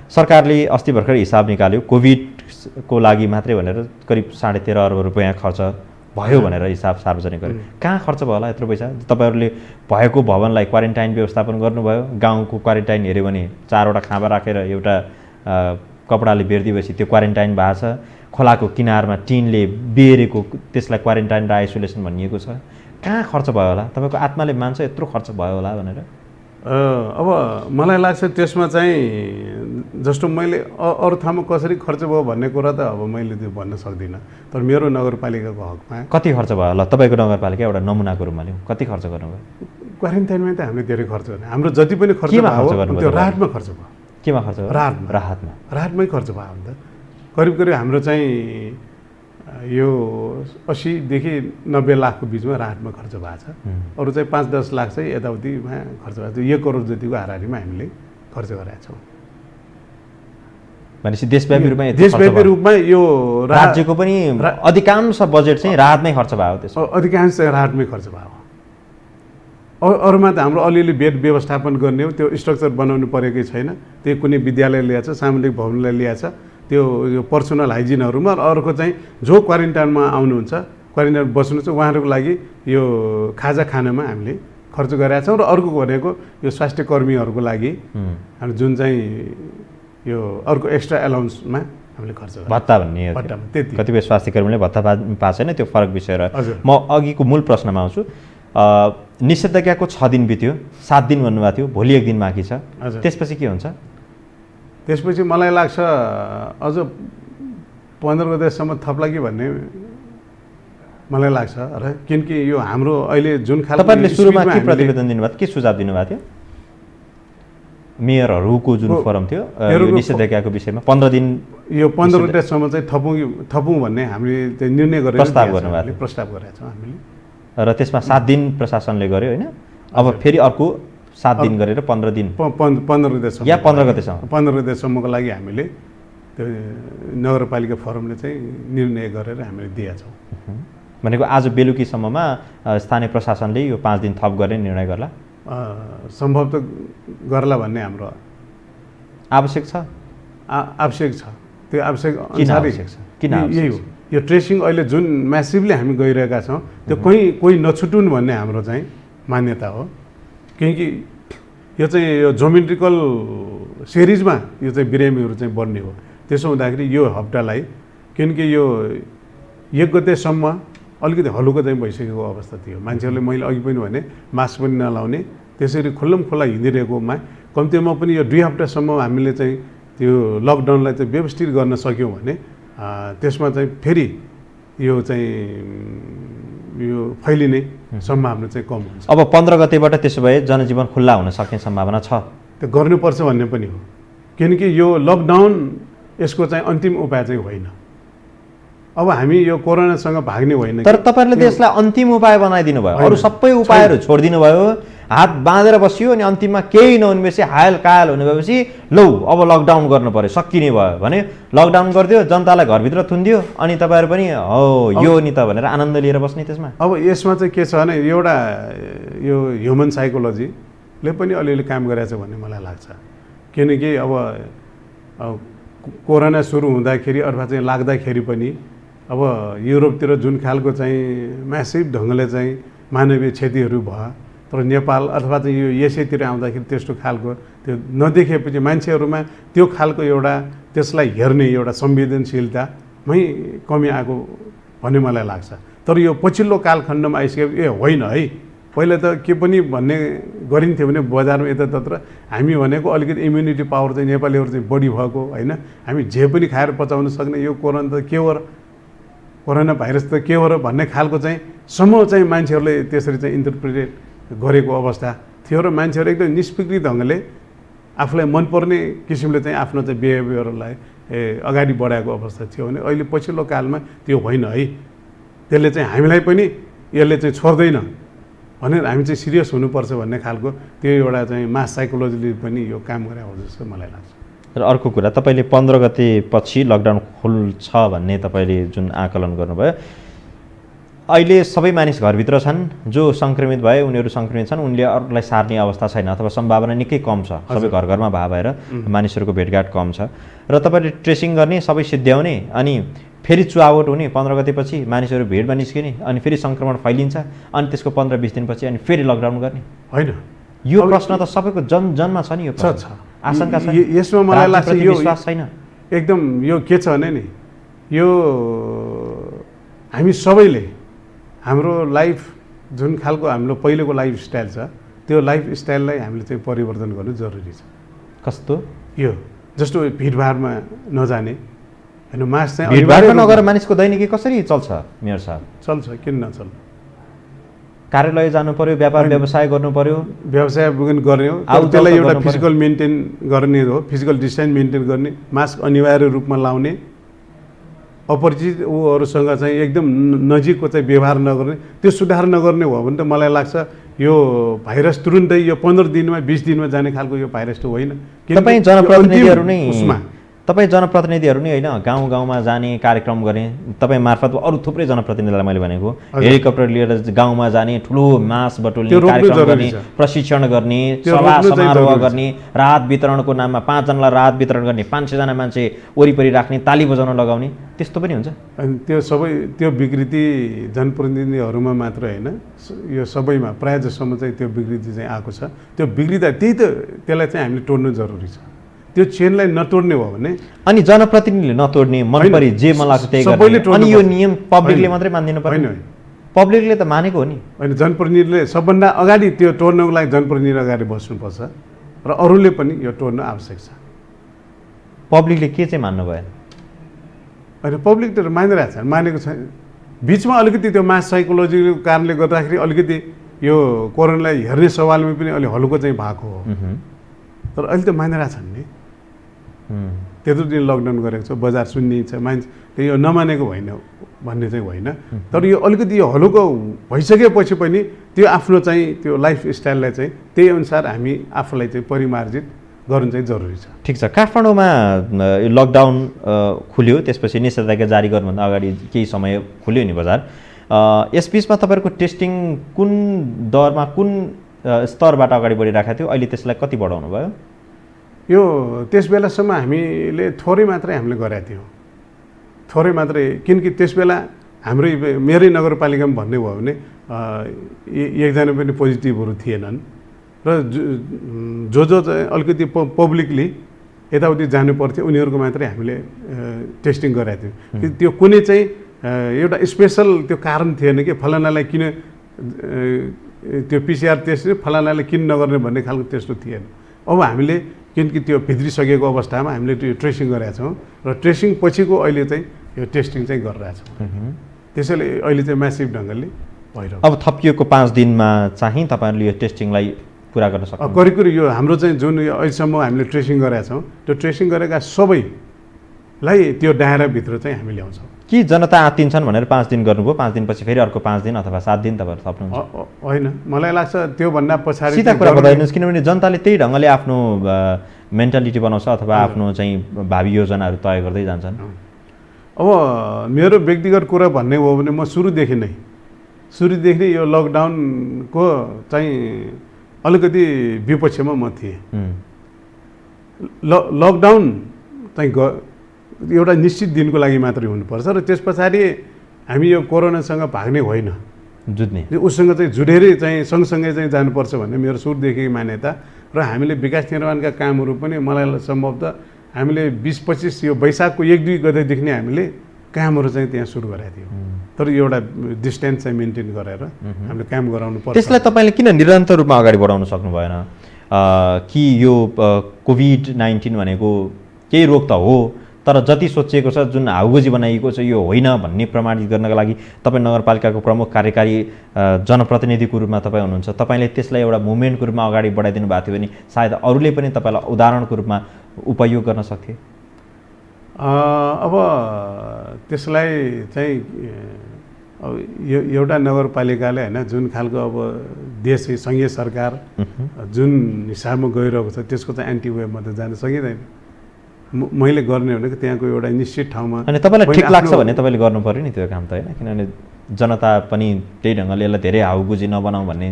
सरकारले अस्ति भर्खर हिसाब निकाल्यो, कोभिडको लागि मात्रै भनेर करिब 13.5 अर्ब रुपियाँ खर्च भयो भनेर हिसाब सार्वजनिक गर्यो। कहाँ खर्च भयो होला यत्रो पैसा? तपाईँहरूले भएको भवनलाई क्वारेन्टाइन व्यवस्थापन गर्नुभयो, गाउँको क्वारेन्टाइन हेऱ्यो भने 4वटा खाँबा राखेर एउटा कपडाले बेरिदिएपछि त्यो क्वारेन्टाइन भएको छ। खोलाको किनारमा टिनले बेरेको त्यसलाई क्वारेन्टाइन र आइसोलेसन भनिएको छ। कहाँ खर्च भयो होला? तपाईँको आत्माले मान्छ यत्रो खर्च भयो होला भनेर? अब मलाई लाग्छ त्यसमा चाहिँ जस्तो मैले अरू ठाउँमा कसरी खर्च भयो भन्ने कुरा त अब मैले त्यो भन्न सक्दिनँ, तर मेरो नगरपालिकाको हकमा कति खर्च भयो होला? तपाईँको नगरपालिका एउटा नमुनाको रूपमा लिउँ, कति खर्च गर्नुभयो? क्वारेन्टाइनमा त हामीले धेरै खर्च गर्ने, हाम्रो जति पनि खर्च भयो त्यो राहतमा खर्च भयो। केमा खर्च भयो? राहतमै खर्च भयो। हामी त करिब हाम्रो चाहिँ यो 80 देखि 90 लाखको बिचमा राहतमा खर्च भएको छ। अरू चाहिँ 5-10 लाख चाहिँ यताउतिमा खर्च भएको छ। 1 करोड जतिको हाराहारीमा हामीले खर्च गरेका छौँ। भनेपछि देशव्यापी रूपमा यो राज्यको पनि अधिकांश बजेट चाहिँ राहतमै खर्च भयो। त्यसो अधिकांश चाहिँ राहतमै खर्च भयो। अरूमा त हाम्रो अलिअलि बेड व्यवस्थापन गर्ने हो, त्यो स्ट्रक्चर बनाउनु परेकै छैन। त्यो कुनै विद्यालय ल्याएको छ, सामुदायिक भवनलाई ल्याएको छ, त्यो पर्सनल हाइजिनहरूमा। अर्को चाहिँ जो क्वारेन्टाइनमा आउनुहुन्छ, क्वारेन्टाइन बस्नुहुन्छ, उहाँहरूको लागि यो खाजा खानामा हामीले खर्च गरेका छौँ। र अर्को भनेको यो स्वास्थ्य कर्मीहरूको लागि हामी जुन चाहिँ यो अर्को एक्स्ट्रा एलाउन्समा हामीले खर्च भत्ता भन्ने त्यति। कतिपय स्वास्थ्य कर्मीले भत्ता पाएको छैन, त्यो फरक विषय र म अघिको मूल प्रश्नमा आउँछु। निषेधाज्ञाको 6 दिन बित्यो, 7 दिन भन्नुभएको थियो, भोलि 1 दिन बाँकी छ, त्यसपछि के हुन्छ? त्यसपछि मलाई लाग्छ अझ 15 गतेसम्म थप्ला कि भन्ने मलाई लाग्छ र किनकि यो हाम्रो अहिले जुन खालको तपाईँले सुरुमा के प्रतिवेदन दिनुभएको, के सुझाव दिनुभएको थियो? मेयरहरूको जुन फोरम थियो निषेधाज्ञाको विषयमा 15 दिन, यो 15 गतेसम्म चाहिँ थपौँ भन्ने हामीले चाहिँ निर्णय गरेर प्रस्ताव गर्नुभएको, प्रस्ताव गरेका छौँ हामीले। र त्यसमा 7 दिन प्रशासनले गर्यो होइन? अब फेरि अर्को 7 दिन गरेर 15 दिन 15 गतेसम्म या 15 गतेसम्म 15 गतेसम्मको लागि हामीले त्यो नगरपालिका फोरमले चाहिँ निर्णय गरेर हामीले दिएका छौँ। भनेको आज बेलुकीसम्ममा स्थानीय प्रशासनले यो 5 दिन थप गर्ने निर्णय गर्ला? सम्भवतः गर्ला भन्ने हाम्रो आवश्यक छ। आवश्यक छ। त्यो आवश्यक किन यही हो, यो ट्रेसिङ अहिले जुन म्यासिभली हामी गइरहेका छौँ, त्यो कोही नछुटुन् भन्ने हाम्रो चाहिँ मान्यता हो। किनकि यो चाहिँ यो जोमेट्रिकल सिरिजमा यो चाहिँ बिरामीहरू चाहिँ बढ्ने हो। त्यसो हुँदाखेरि यो हप्तालाई, किनकि यो 1 गतेसम्म अलिकति हलुको चाहिँ भइसकेको अवस्था थियो। मान्छेहरूले मैले अघि पनि भने मास्क पनि नलाउने, त्यसरी खुल्लम खुल्ला हिँडिरहेकोमा कम्तीमा पनि यो 2 हप्तासम्म हामीले चाहिँ त्यो लकडाउनलाई चाहिँ व्यवस्थित गर्न सक्यौँ भने त्यसमा चाहिँ फेरि यो चाहिँ यो फैलिने सम्भावना चाहिँ कम हुन्छ। अब 15 गतेबाट त्यसो भए जनजीवन खुल्ला हुन सक्ने सम्भावना छ? त्यो गर्नुपर्छ भन्ने पनि हो, किनकि यो लकडाउन यसको चाहिँ अन्तिम उपाय चाहिँ होइन। अब हामी यो कोरोनासँग भाग्ने होइन। तर तपाईँहरूले त्यसलाई अन्तिम उपाय बनाइदिनु भयो, अरू सबै उपायहरू छोडिदिनु भयो, हात बाँधेर बसियो अनि अन्तिममा केही नहुनेपछि हायल कायल हुने भएपछि लौ अब लकडाउन गर्नु पर्यो, सकिने भयो भने लकडाउन गरिदियो, जनतालाई घरभित्र थुनिदियो अनि तपाईँहरू पनि हो यो नि त भनेर आनन्द लिएर बस्ने त्यसमा। अब यसमा चाहिँ के छ भने एउटा यो ह्युमन साइकोलोजीले पनि अलिअलि काम गरेछ भन्ने मलाई लाग्छ, किनकि अब कोरोना सुरु हुँदाखेरि अथवा चाहिँ लाग्दाखेरि पनि अब युरोपतिर जुन खालको चाहिँ म्यासिभ ढङ्गले चाहिँ मानवीय क्षतिहरू भयो, तर नेपाल अथवा चाहिँ यो एसियातिर आउँदाखेरि त्यस्तो खालको त्यो नदेखेपछि मान्छेहरूमा त्यो खालको एउटा त्यसलाई हेर्ने एउटा संवेदनशीलतामै कमी आएको भन्ने मलाई लाग्छ। तर यो पछिल्लो कालखण्डमा आइसकेपछि होइन है, पहिला त के पनि भन्ने गरिन्थ्यो भने बजारमा यतातत्र हामी भनेको अलिकति इम्युनिटी पावर चाहिँ नेपालीहरू चाहिँ बढी भएको होइन, हामी जे पनि खाएर पचाउन सक्ने, यो कोरोना त के हो र, कोरोना भाइरस त के हो र भन्ने खालको चाहिँ समूह चाहिँ मान्छेहरूले त्यसरी चाहिँ इन्टरप्रिटेट गरेको अवस्था थियो र मान्छेहरू एकदम निष्क्रिय ढङ्गले आफूलाई मनपर्ने किसिमले चाहिँ आफ्नो चाहिँ बिहेभियरलाई अगाडि बढाएको अवस्था थियो भने अहिले पछिल्लो कालमा त्यो होइन है, त्यसले चाहिँ हामीलाई पनि यसले चाहिँ छोड्दैन भनेर हामी चाहिँ सिरियस हुनुपर्छ भन्ने खालको त्यो एउटा चाहिँ मास साइकोलोजीले पनि यो काम गरे हो जस्तो मलाई लाग्छ। र अर्को कुरा, तपाईँले 15 गतेपछि लकडाउन खुल्छ भन्ने तपाईँले जुन आकलन गर्नुभयो, अहिले सबै मानिस घरभित्र छन्, जो सङ्क्रमित भए उनीहरू सङ्क्रमित छन्, उनले अरूलाई सार्ने अवस्था छैन अथवा सम्भावना निकै कम छ, सबै घर घरमा भएर मानिसहरूको भेटघाट कम छ र तपाईँले ट्रेसिङ गर्ने, सबै सिद्ध्याउने अनि फेरि चुहावट हुने, 15 गतेपछि मानिसहरू भिडमा निस्किने अनि फेरि सङ्क्रमण फैलिन्छ अनि त्यसको 15-20 दिनपछि अनि फेरि लकडाउन गर्ने होइन, यो प्रश्न त सबैको जनमा छ नि, यो आशंका छ। यसमा मलाई लाग्छ यो विश्वास छैन एकदम। यो के छ भने नि यो हामी सबैले हाम्रो लाइफ जुन खालको हाम्रो पहिलेको लाइफस्टाइल छ त्यो लाइफस्टाइललाई हामीले चाहिँ परिवर्तन गर्नु जरुरी छ। कस्तो? यो जस्तो भिडभाडमा नजाने होइन, मास चाहिँ भिडभाडमा नगएर मानिसको दैनिकी कसरी चल्छ मेयर साहब? चल्छ, किन नचल्छ? कार्यालय जानु पर्यो, व्यापार व्यवसाय गर्नु पर्यो, व्यवसाय गर्ने हो, त्यसलाई एउटा फिजिकल मेन्टेन गर्ने हो, फिजिकल डिस्टेन्स मेन्टेन गर्ने, मास्क अनिवार्य रूपमा लाउने, अपरिचित ऊहरूसँग चाहिँ एकदम नजिकको चाहिँ व्यवहार नगर्ने, त्यो सुधार नगर्ने हो भने त मलाई लाग्छ यो भाइरस तुरुन्तै यो 15 दिनमा 20 दिनमा जाने खालको यो भाइरस त होइन। तपाईँ जनप्रतिनिधिहरू नै होइन, गाउँ गाउँमा जाने कार्यक्रम गर्ने, तपाईँ मार्फत अरू थुप्रै जनप्रतिनिधिलाई मैले भनेको हेलिकप्टर लिएर गाउँमा जाने, ठुलो मास बटुल्ने कार्यक्रम गर्ने, प्रशिक्षण गर्ने, सभा समारोह गर्ने, राहत वितरणको नाममा 5 जनालाई राहत वितरण गर्ने, 500 जना मान्छे वरिपरि राख्ने, ताली बजाउन लगाउने, त्यस्तो पनि हुन्छ। अनि त्यो सबै त्यो विकृति जनप्रतिनिधिहरूमा मात्र होइन, यो सबैमा प्रायः जसोमा चाहिँ त्यो विकृति चाहिँ आएको छ। त्यो विकृति त्यसलाई चाहिँ हामीले तोड्नु जरुरी छ। त्यो चेनलाई नतोड्ने हो भने अनि जनप्रतिनिधिले नतोड्ने, मनपरी जे मन लाग्छ त्यही गर्ने, अनि यो नियम पब्लिकले मात्रै मानिदिनु पर्दैन? पब्लिकले त मानेको हो नि। होइन, जनप्रतिनिधिले सबभन्दा अगाडि त्यो तोड्नको लागि जनप्रतिनिधि अगाडि बस्नुपर्छ र अरूले पनि यो तोड्न आवश्यक छ। पब्लिकले के चाहिँ मान्नु भएन? होइन, पब्लिक त मानिरहेको छ, मानेको छैन। बिचमा अलिकति त्यो मास साइकोलोजीको कारणले गर्दाखेरि अलिकति यो कोरोनालाई हेर्ने सवालमा पनि अलि हल्को चाहिँ भएको हो, तर अहिले त मानिरहेको छन् नि। त्यत्रो दिन लकडाउन गरेको छ, बजार सुन्ने छ, मान्छे यो नमानेको होइन भन्ने चाहिँ होइन, तर यो अलिकति यो हल्को भइसकेपछि पनि त्यो आफ्नो चाहिँ त्यो लाइफस्टाइललाई चाहिँ त्यही अनुसार हामी आफूलाई चाहिँ परिमार्जित गर्नु चाहिँ जरुरी छ। ठिक छ, काठमाडौँमा लकडाउन खुल्यो, त्यसपछि निषेधाज्ञा जारी गर्नुभन्दा अगाडि केही समय खुल्यो नि बजार। यस बिचमा तपाईँहरूको टेस्टिङ कुन दरमा, कुन स्तरबाट अगाडि बढिरहेको थियो, अहिले त्यसलाई कति बढाउनु भयो? यो त्यस बेलासम्म हामीले थोरै मात्रै हामीले गरेका थियौँ, थोरै मात्रै, किनकि त्यस बेला मेरै नगरपालिकामा भन्ने भयो भने एकजना पनि पोजिटिभहरू थिएनन् र जो चाहिँ अलिकति पब्लिकली यताउति जानु पर्थ्यो उनीहरूको मात्रै हामीले टेस्टिङ गराएको थियौँ। त्यो कुनै चाहिँ एउटा स्पेसल त्यो कारण थिएन कि फलानालाई किन त्यो पिसिआर टेस्ट फलानाले किन नगर्ने भन्ने खालको त्यस्तो थिएन। अब हामीले किनकि त्यो भित्रिसकेको अवस्थामा हामीले त्यो ट्रेसिङ गरेका छौँ र ट्रेसिङ पछिको अहिले चाहिँ यो टेस्टिङ चाहिँ गरिरहेछौँ। त्यसैले अहिले चाहिँ म्यासिभ ढङ्गले भइरहेको अब थपिएको 5 दिनमा चाहिँ तपाईँहरूले यो टेस्टिङलाई पुरा गर्न सक्नुहुन्छ? करिब करिब यो हाम्रो चाहिँ जुन अहिलेसम्म हामीले ट्रेसिङ गरेका छौँ त्यो ट्रेसिङ गरेका सबैलाई त्यो दायराभित्र चाहिँ हामी ल्याउँछौँ। कि जनता आत्तिन्छन् भनेर 5 दिन गर्नुभयो, 5 दिनपछि फेरि अर्को 5 दिन अथवा 7 दिन तपाईँहरू थप्नुहुन्छ? होइन, मलाई लाग्छ त्योभन्दा पछाडि सिधा कुरा बताइदिनुहोस्, किनभने जनताले त्यही ढङ्गले आफ्नो मेन्टालिटी बनाउँछ अथवा आफ्नो चाहिँ भावी योजनाहरू तय गर्दै जान्छन्। अब मेरो व्यक्तिगत कुरा भन्ने हो भने म सुरुदेखि नै यो लकडाउनको चाहिँ अलिकति विपक्षमा म थिएँ। लकडाउन चाहिँ एउटा निश्चित दिनको लागि मात्रै हुनुपर्छ र त्यस पछाडि हामी यो कोरोनासँग भाग्ने होइन, जुझ्ने, उसँग चाहिँ जुडेरै चाहिँ सँगसँगै चाहिँ जानुपर्छ भन्ने मेरो सुरुदेखि मान्यता। र हामीले विकास निर्माणका कामहरू पनि मलाई सम्भवतः हामीले 20-25 यो वैशाखको 1-2 गतेदेखि नै हामीले कामहरू चाहिँ त्यहाँ सुरु गरेका थियौँ। तर एउटा डिस्टेन्स चाहिँ मेन्टेन गरेर हामीले काम गराउनु पर्छ। त्यसलाई तपाईँले किन निरन्तर रूपमा अगाडि बढाउन सक्नु भएन? कि यो कोभिड-19 भनेको केही रोग त हो, तर जति सोचिएको छ, जुन हाउगोजी बनाइएको छ यो होइन भन्ने प्रमाणित गर्नका लागि तपाईँ नगरपालिकाको प्रमुख कार्यकारी जनप्रतिनिधिको रूपमा तपाईँ हुनुहुन्छ। तपाईँले त्यसलाई एउटा मुभमेन्टको रूपमा अगाडि बढाइदिनु भएको थियो भने सायद अरूले पनि तपाईँलाई उदाहरणको रूपमा उपयोग गर्न सक्थे। अब त्यसलाई चाहिँ अब यो एउटा नगरपालिकाले होइन जुन खालको अब देश सङ्घीय सरकार जुन हिसाबमा गइरहेको छ त्यसको चाहिँ एन्टी वेभमा त जान सकिँदैन। मैले गर्ने भनेको त्यहाँको एउटा निश्चित ठाउँमा अनि तपाईँलाई ठिक लाग्छ भने तपाईँले गर्नु पऱ्यो नि त्यो काम त, होइन? किनभने जनता पनि त्यही ढङ्गले यसलाई धेरै हाउगुजी नबनाऊ भन्ने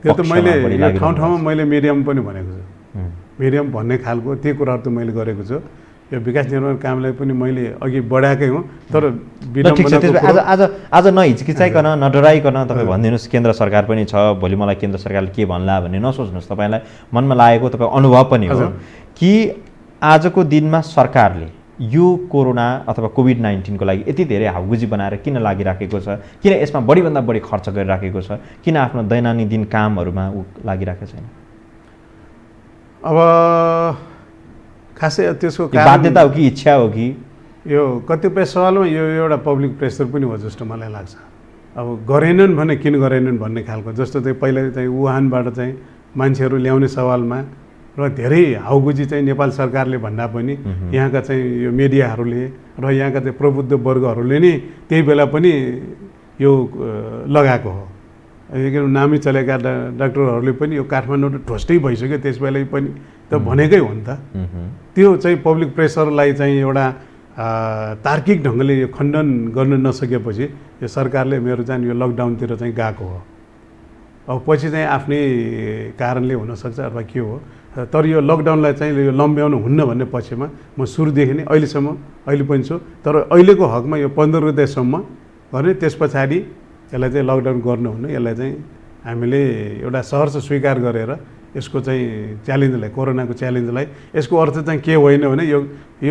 त्यो त मैले ठाउँ ठाउँमा मैले मिडियम पनि भनेको छु। मिडियम भन्ने खालको त्यो कुराहरू त मैले गरेको छु। यो विकास निर्माण कामलाई पनि मैले अघि बढाएकै हुँ। तर आज नहिचकिचाइकन नडराइकन तपाईँ भनिदिनुहोस्, केन्द्र सरकार पनि छ, भोलि मलाई केन्द्र सरकारले के भन्ला भन्ने नसोच्नुहोस्। तपाईँलाई मनमा लागेको तपाईँ अनुभव पनि हो कि आजको दिनमा सरकारले यो कोरोना अथवा कोभिड-19 को लागि यति धेरै हाउगुजी बनाएर किन लागिराखेको छ, किन यसमा बढीभन्दा बढी खर्च गरिराखेको छ, किन आफ्नो दैनन्दिन कामहरूमा लागिराखेको छैन? अब खासै त्यसको बाध्यता हो कि इच्छा हो कि यो कतिपय सवालमा यो एउटा पब्लिक प्रेसर पनि हो जस्तो मलाई लाग्छ। अब गरेनन् भने किन गरेनन् भन्ने खालको, जस्तो चाहिँ पहिला चाहिँ वुहानबाट चाहिँ मान्छेहरू ल्याउने सवालमा र धेरै हाउगुजी चाहिँ नेपाल सरकारले भन्दा पनि यहाँका चाहिँ यो मिडियाहरूले र यहाँका चाहिँ प्रबुद्ध वर्गहरूले नै त्यही बेला पनि यो लगाएको हो। नामी चलेका डाक्टरहरूले पनि यो काठमाडौँ ध्वस्तै भइसक्यो त्यस बेला पनि त भनेकै हो नि त। त्यो चाहिँ पब्लिक प्रेसरलाई चाहिँ एउटा तार्किक ढङ्गले यो खण्डन गर्न नसकेपछि यो सरकारले मेरो चाहिँ यो लकडाउनतिर चाहिँ गएको हो। अब पछि चाहिँ आफ्नै कारणले हुनसक्छ अथवा के हो, तर यो लकडाउनलाई चाहिँ यो लम्ब्याउनु हुन्न भन्ने पक्षमा म सुरुदेखि नै अहिले पनि छु। तर अहिलेको हकमा यो 15 गतेसम्म गर्ने, त्यस पछाडि यसलाई चाहिँ लकडाउन गर्नुहुन्न। यसलाई चाहिँ हामीले एउटा सहर्ष स्वीकार गरेर यसको चाहिँ च्यालेन्जलाई, कोरोनाको च्यालेन्जलाई, यसको अर्थ चाहिँ के होइन भने यो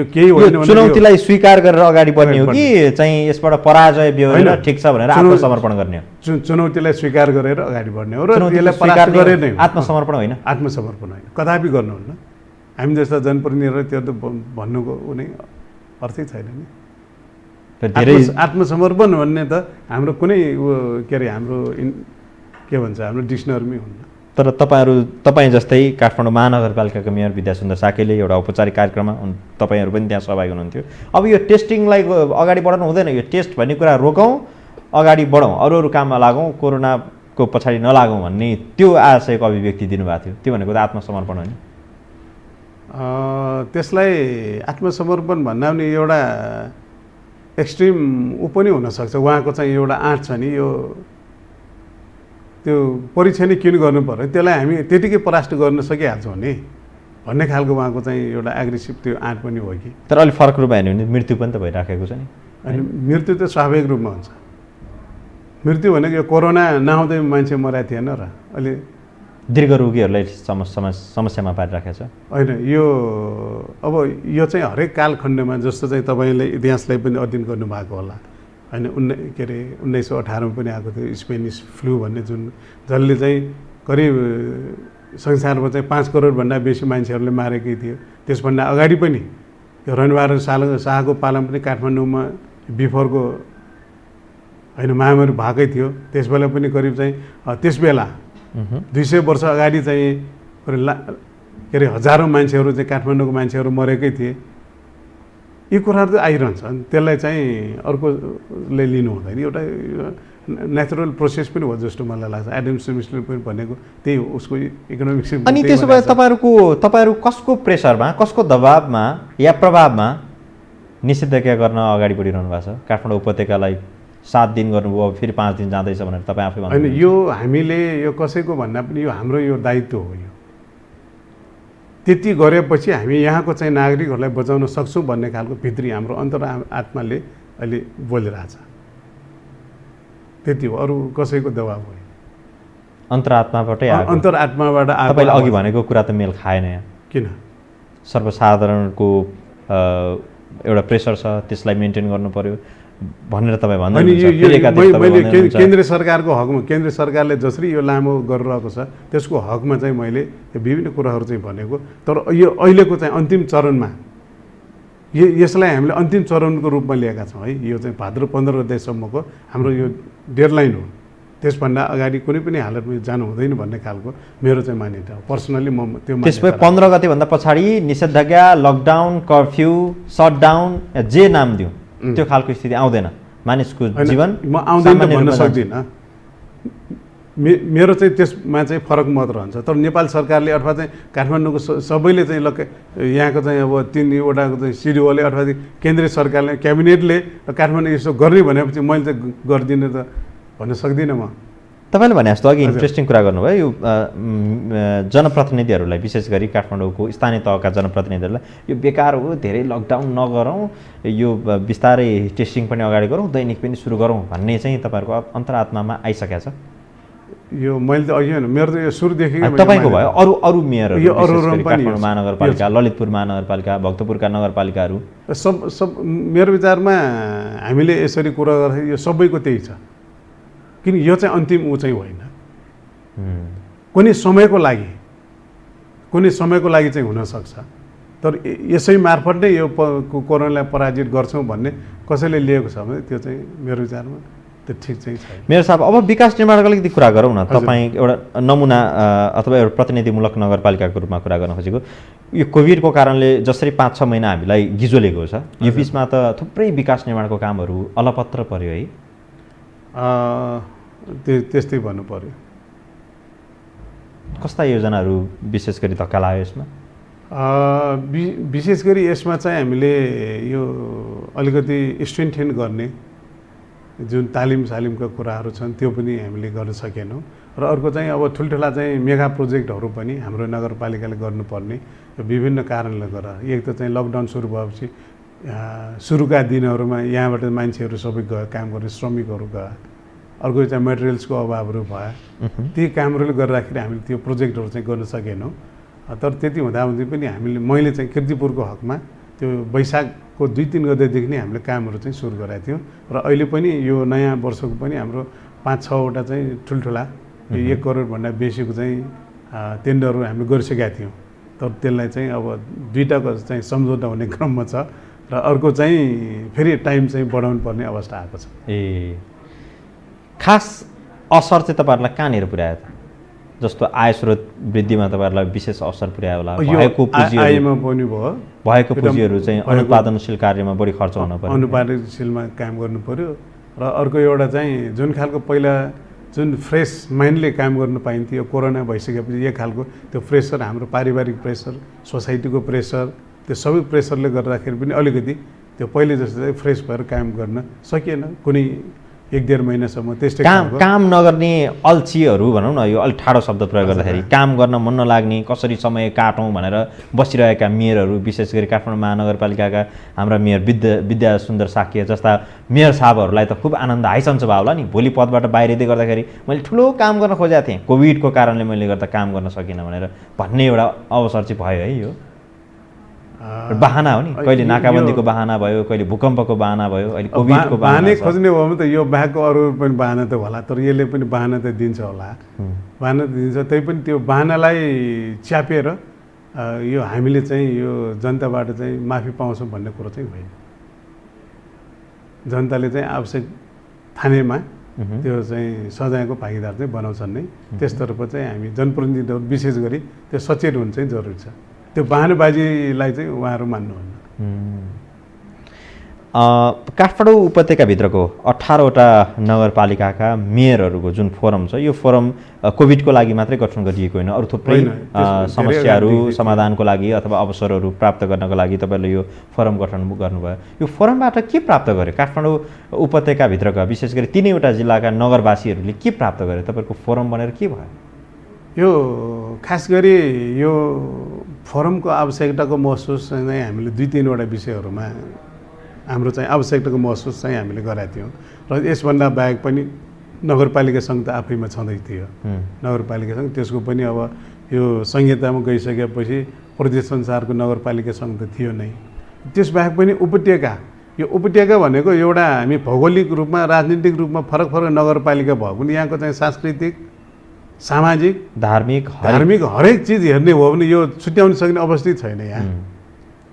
केही होइन भने चुनौतीलाई स्वीकार गरेर अगाडि बढ्ने हो कि चाहिँ यसबाट पराजय बेहोरेर ठिक छ भनेर आत्मसमर्पण गर्ने हो? चुनौतीलाई स्वीकार गरेर अगाडि बढ्ने हो र यसलाई परास्त गरेर नै आत्मसमर्पण होइन, आत्मसमर्पण होइन, कदापि गर्नुहुन्न। हामी जस्ता जनप्रतिनिधिहरू त्यो त भन्नुको कुनै अर्थै छैन नि। आत्मसमर्पण भन्ने त हाम्रो कुनै के अरे हाम्रो के भन्छ हाम्रो डिक्सनरीमै हुन्न। तर तपाईँ जस्तै काठमाडौँ महानगरपालिकाको मेयर विद्यासुन्दर साकेले एउटा औपचारिक कार्यक्रममा तपाईँहरू पनि त्यहाँ सहभागी हुनुहुन्थ्यो। अब यो टेस्टिङलाई अगाडि बढाउनु हुँदैन, यो टेस्ट भन्ने कुरा रोकौँ, अगाडि बढौँ, अरू काममा लागौँ, कोरोनाको पछाडि नलागौँ भन्ने त्यो आशयको अभिव्यक्ति दिनुभएको थियो। त्यो भनेको त आत्मसमर्पण होइन? त्यसलाई आत्मसमर्पण भन्दा पनि एउटा एक्सट्रिम पनि हुनसक्छ। उहाँको चाहिँ एउटा आँट छ नि, यो त्यो परीक्षा नै किन गर्नु पर्यो, त्यसलाई हामी त्यतिकै परास्त गर्न सकिहाल्छौँ नि भन्ने खालको उहाँको चाहिँ एउटा एग्रेसिभ त्यो आँट पनि हो कि। तर अलिक फरक रूपमा हेर्ने भने मृत्यु पनि त भइराखेको छ नि। अनि मृत्यु त स्वाभाविक रूपमा हुन्छ। मृत्यु भनेको यो कोरोना नआउँदै मान्छे मरेको थिएन र अहिले दीर्घ रोगीहरूलाई समस्यामा पारिराखेको छ होइन। यो अब यो चाहिँ हरेक कालखण्डमा, जस्तो चाहिँ तपाईँले इतिहासलाई पनि अध्ययन गर्नुभएको होला होइन, के अरे 1918 पनि आएको थियो स्पेनिस फ्लू भन्ने, जसले चाहिँ करिब संसारमा चाहिँ 5 करोडभन्दा बेसी मान्छेहरूले मारेकै थियो। त्यसभन्दा अगाडि पनि यो रणबहादुर शाहको पालामा पनि काठमाडौँमा बिफोरको होइन महामारी भएकै थियो। त्यसबेला पनि करिब चाहिँ त्यसबेला 200 वर्ष अगाडि चाहिँ के अरे हजारौँ मान्छेहरू चाहिँ काठमाडौँको मान्छेहरू मरेकै थिए। यी कुराहरू चाहिँ आइरहन्छ। त्यसलाई चाहिँ अर्कोले लिनु हुँदैन। एउटा नेचुरल प्रोसेस पनि हो जस्तो मलाई लाग्छ। एडम स्मिथले पनि भनेको त्यही हो, उसको इकोनोमिक्स। अनि त्यसो भए तपाईँहरू कसको प्रेसरमा, कसको दबावमा या प्रभावमा निषेधाज्ञा गर्न अगाडि बढिरहनु भएको छ? काठमाडौँ उपत्यकालाई 7 दिन गर्नुभयो, अब फेरि 5 दिन जाँदैछ भनेर तपाईँ आफै भन्नु। होइन, यो हामीले यो कसैको भन्दा पनि यो हाम्रो यो दायित्व हो। यो त्यति गरेपछि हामी यहाँको चाहिँ नागरिकहरूलाई बचाउन सक्छौँ भन्ने खालको भित्री हाम्रो अन्तरात्माले अहिले बोलिरहेछ। त्यति हो, अरू कसैको दबाब हो। अन्तरात्माबाटै आएको? अन्तरात्माबाट आएको। तपाईँले अघि भनेको कुरा त मेल खाएन यहाँ। किन? सर्वसाधारणको एउटा प्रेसर छ, त्यसलाई मेन्टेन गर्नु पर्यो भनेर तपाईँ भन्नुहुन्छ। मैले केन्द्र सरकारको हकमा, केन्द्र सरकारले जसरी यो लामो गरिरहेको छ त्यसको हकमा चाहिँ मैले विभिन्न कुराहरू चाहिँ भनेको। तर यो अहिलेको चाहिँ अन्तिम चरणमा यसलाई हामीले अन्तिम चरणको रूपमा लिएका छौँ है। यो चाहिँ भाद्र 15 गतेसम्मको हाम्रो यो डेडलाइन हो। त्यसभन्दा अगाडि कुनै पनि हालतमा जानु हुँदैन भन्ने खालको मेरो चाहिँ मान्यता हो। पर्सनली म त्यो त्यसपछि 15 गतेभन्दा पछाडि निषेधाज्ञा, लकडाउन, कर्फ्यू, सटडाउन जे नाम दिउँ त्यो खालको स्थिति आउँदैन मानिसको जीवन? म आउँदैन भन्न सक्दिनँ। मेरो चाहिँ त्यसमा चाहिँ फरक मत रहन्छ। तर नेपाल सरकारले अथवा चाहिँ काठमाडौँको सबैले चाहिँ यहाँको चाहिँ अब 3वटाको चाहिँ सिडिओले अथवा केन्द्रीय सरकारले, क्याबिनेटले काठमाडौँ यसो गर्ने भनेपछि मैले चाहिँ गर्दिनँ त भन्न सक्दिनँ म। तपाईँले भने जस्तो अघि इन्ट्रेस्टिङ कुरा गर्नुभयो। यो जनप्रतिनिधिहरूलाई, विशेष गरी काठमाडौँको स्थानीय तहका जनप्रतिनिधिहरूलाई यो बेकार हो, धेरै लकडाउन नगरौँ, यो बिस्तारै टेस्टिङ पनि अगाडि गरौँ, दैनिक पनि सुरु गरौँ भन्ने चाहिँ तपाईँहरूको अन्तरात्मामा आइसकेको छ? यो मैले त अघि होइन, मेरो त यो सुरुदेखि तपाईँको भयो। अरू मेयरहरू, काठमाडौँ महानगरपालिका, ललितपुर महानगरपालिका, भक्तपुरका नगरपालिकाहरू सब मेरो विचारमा हामीले यसरी कुरा गर्दाखेरि यो सबैको त्यही छ। किन यो चाहिँ अन्तिम ऊ चाहिँ होइन। कुनै समयको लागि चाहिँ हुनसक्छ। तर यसै मार्फत नै यो कोरोनालाई पराजित गर्छौँ भन्ने कसैले लिएको छ भने त्यो चाहिँ मेरो विचारमा त्यो ठिक चाहिँ छैन। मेरो साहब, अब विकास निर्माणको अलिकति कुरा गरौँ न। तपाईँ एउटा नमुना अथवा एउटा प्रतिनिधिमूलक नगरपालिकाको रूपमा कुरा गर्न खोजेको, यो कोभिडको कारणले जसरी 5-6 महिना हामीलाई गिजोलेको छ, यो बिचमा त थुप्रै विकास निर्माणको कामहरू अलपत्र पर्यो है? त्यस्तै भन्नु पर्यो। कस्ता योजनाहरू विशेष गरी धक्का लाग्यो यसमा? विशेष गरी यसमा चाहिँ हामीले यो अलिकति स्ट्रेन्थेन गर्ने जुन तालिमका कुराहरू छन् त्यो पनि हामीले गर्न सकेनौँ। र अर्को चाहिँ अब ठुल्ठुला चाहिँ मेगा प्रोजेक्टहरू पनि हाम्रो नगरपालिकाले गर्नुपर्ने विभिन्न कारणले गर्दा, एक त चाहिँ लकडाउन सुरु भएपछि सुरुका दिनहरूमा यहाँबाट मान्छेहरू सबै गए काम गर्ने, श्रमिकहरू गए। अर्को चाहिँ मेटेरियल्सको अभावहरू भयो। ती कामहरूले गर्दाखेरि हामीले त्यो प्रोजेक्टहरू चाहिँ गर्न सकेनौँ। तर त्यति हुँदाहुँदै पनि मैले चाहिँ किर्तिपुरको हकमा त्यो वैशाखको 2-3 गतेदेखि नै हामीले कामहरू चाहिँ सुरु गराएको थियौँ। र अहिले पनि यो नयाँ वर्षको पनि हाम्रो 5-6वटा चाहिँ ठुल्ठुला 1 करोडभन्दा बेसीको चाहिँ टेन्डरहरू हामीले गरिसकेका थियौँ। तर त्यसलाई चाहिँ अब 2टाको चाहिँ सम्झौता हुने क्रममा छ र अर्को चाहिँ फेरि टाइम चाहिँ बढाउनु पर्ने अवस्था आएको छ। खास असर चाहिँ तपाईँहरूलाई कहाँनिर पुर्यायो त? जस्तो आय स्रोत वृद्धिमा तपाईँहरूलाई विशेष असर पुर्यायो होला? आयमा पनि भयो, भएको पुँजीहरू चाहिँ अनुत्पादनशील कार्यमा बढी खर्च हुन पर्यो, अनुत्पादनशीलमा काम गर्नु पर्यो। र अर्को एउटा चाहिँ जुन खालको पहिला जुन फ्रेस माइन्डले काम गर्नु पाइन्थ्यो, कोरोना भइसकेपछि एक खालको त्यो प्रेसर, हाम्रो पारिवारिक प्रेसर, सोसाइटीको प्रेसर, त्यो सबै प्रेसरले गर्दाखेरि पनि अलिकति त्यो पहिले जस्तो चाहिँ फ्रेस भएर काम गर्न सकिएन। कुनै 1-1.5 महिनासम्म त्यस्तै काम नगर्ने अल्छीहरू भनौँ न, यो अलिक ठाडो शब्द प्रयोग गर्दाखेरि काम गर्न मन नलाग्ने, कसरी समय काटौँ भनेर बसिरहेका मेयरहरू, विशेष गरी काठमाडौँ महानगरपालिकाका हाम्रा मेयर विद्या सुन्दर साक्य जस्ता मेयर साहबहरूलाई त खुब आनन्द आइसन्छ भयो होला नि। भोलि पदबाट बाहिरिँदै गर्दाखेरि मैले ठुलो काम गर्न खोजेको थिएँ, कोभिडको कारणले मैले गर्दा काम गर्न सकिनँ भनेर भन्ने एउटा अवसर चाहिँ भयो है? यो बहाना हो नि, कहिले नाकाबन्दीको बहाना भयो, कहिले भूकम्पको बहाना भयो, अहिले कोभिडको बहाना बहाना खोज्ने हो भने त यो बाहेकको अरू पनि बहाना त होला, तर यसले पनि बहाना त दिन्छ होला, बहाना त दिन्छ। त्यही पनि त्यो बहानालाई च्यापेर यो हामीले चाहिँ यो जनताबाट चाहिँ माफी पाउँछौँ भन्ने कुरो चाहिँ होइन। जनताले चाहिँ आवश्यक ठानेमा त्यो चाहिँ सजायको भागीदार चाहिँ बनाउँछन् नै, त्यसतर्फ चाहिँ हामी जनप्रतिनिधिहरू विशेष गरी त्यो सचेत हुनु चाहिँ जरुरी छ। त्यो बहानाबाजीलाई चाहिँ उहाँहरू मान्नुहुन्न। काठमाडौँ उपत्यकाभित्रको 18वटा नगरपालिकाका मेयरहरूको जुन फोरम छ, यो फोरम कोभिडको लागि मात्रै गठन गरिएको होइन, अरू थुप्रै समस्याहरू समाधानको लागि अथवा अवसरहरू प्राप्त गर्नको लागि तपाईँले यो फोरम गठन गर्नुभयो। यो फोरमबाट के प्राप्त गरे? काठमाडौँ उपत्यकाभित्रका विशेष गरी 3वटा जिल्लाका नगरवासीहरूले के प्राप्त गरे? तपाईँको फोरम बनेर के भयो? यो खास गरी यो फोरमको आवश्यकताको महसुस नै हामीले 2-3वटा विषयहरूमा हाम्रो चाहिँ आवश्यकताको महसुस चाहिँ हामीले गरेका थियौँ। र यसभन्दा बाहेक पनि नगरपालिका सङ्घ त आफैमा छँदै थियो। नगरपालिका सङ्घ त्यसको पनि अब यो संहितामा गइसकेपछि प्रदेश अनुसारको नगरपालिका सङ्घ त थियो नै। त्यसबाहेक पनि उपत्यका, यो उपत्यका भनेको एउटा हामी भौगोलिक रूपमा राजनीतिक रूपमा फरक फरक नगरपालिका भयो भने यहाँको चाहिँ सांस्कृतिक, सामाजिक, धार्मिक हरेक चिज हेर्ने हो भने यो छुट्याउन सक्ने अवस्थित छैन यहाँ।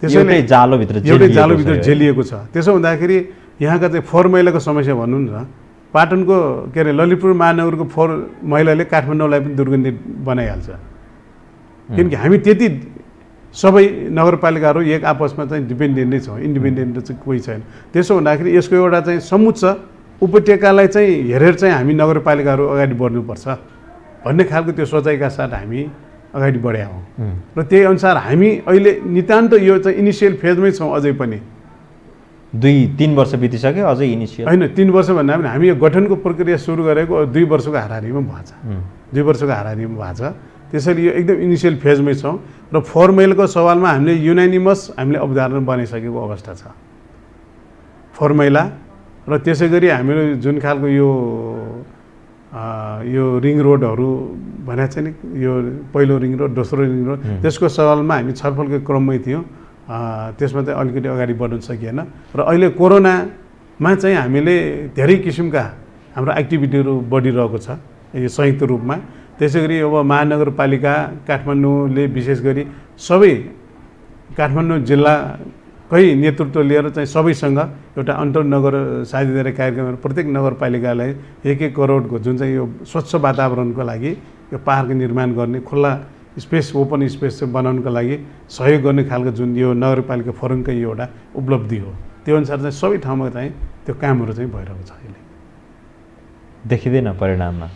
त्यसैले एउटै जालोभित्र झेलिएको छ। त्यसो हुँदाखेरि यहाँका चाहिँ फोहोर मैलाको समस्या भन्नु न, पाटनको के अरे ललितपुर महानगरको फोहोर मैलाले काठमाडौँलाई पनि दुर्गन्धित बनाइहाल्छ। किनकि हामी त्यति सबै नगरपालिकाहरू एक आपसमा चाहिँ डिपेन्डेन्ट नै छौँ, इन्डिपेन्डेन्ट चाहिँ कोही छैन। त्यसो हुँदाखेरि यसको एउटा चाहिँ समुच्च उपत्यकालाई चाहिँ हेरेर चाहिँ हामी नगरपालिकाहरू अगाडि बढ्नुपर्छ भन्ने खालको त्यो सोचाइका साथ हामी अगाडि बढेका हौँ। र त्यही अनुसार हामी अहिले नितान्त यो चाहिँ इनिसियल फेजमै छौँ। अझै पनि 2-3 वर्ष बितिसक्यो, अझै इनिसियल होइन। 3 वर्ष भन्दा पनि हामी यो गठनको प्रक्रिया सुरु गरेको 2 वर्षको हाराहारीमा भएको छ। 2 वर्षको हाराहारीमा भएको छ। त्यसैले यो एकदम इनिसियल फेजमै छौँ। र फोहोर मैलाको सवालमा हामीले युनानिमस हामीले अवधारणा बनाइसकेको अवस्था छ। फोहोर मैला र त्यसै गरी हामीले जुन खालको यो रिङ रोडहरू भनेको छ नि, यो पहिलो रिङ रोड, दोस्रो रिङ रोड, त्यसको सवालमा हामी छलफलको क्रममै थियौँ। त्यसमा चाहिँ अलिकति अगाडि बढ्न सकिएन। र अहिले कोरोनामा चाहिँ हामीले धेरै किसिमका हाम्रो एक्टिभिटीहरू बढिरहेको छ यो संयुक्त रूपमा। त्यसै गरी अब महानगरपालिका काठमाडौँले विशेष गरी सबै काठमाडौँ जिल्लाकै नेतृत्व लिएर चाहिँ सबैसँग एउटा अन्तर्नगर साझेदारी कार्यक्रमहरू प्रत्येक नगरपालिकालाई 1-1 करोडको जुन चाहिँ यो स्वच्छ वातावरणको लागि यो पार्क निर्माण गर्ने, खुल्ला स्पेस, ओपन स्पेस चाहिँ बनाउनको लागि सहयोग गर्ने खालको जुन यो नगरपालिका फोरमकै एउटा उपलब्धि हो। त्यो अनुसार चाहिँ सबै ठाउँमा चाहिँ त्यो कामहरू चाहिँ भइरहेको छ। अहिले देखिँदैन परिणाममा,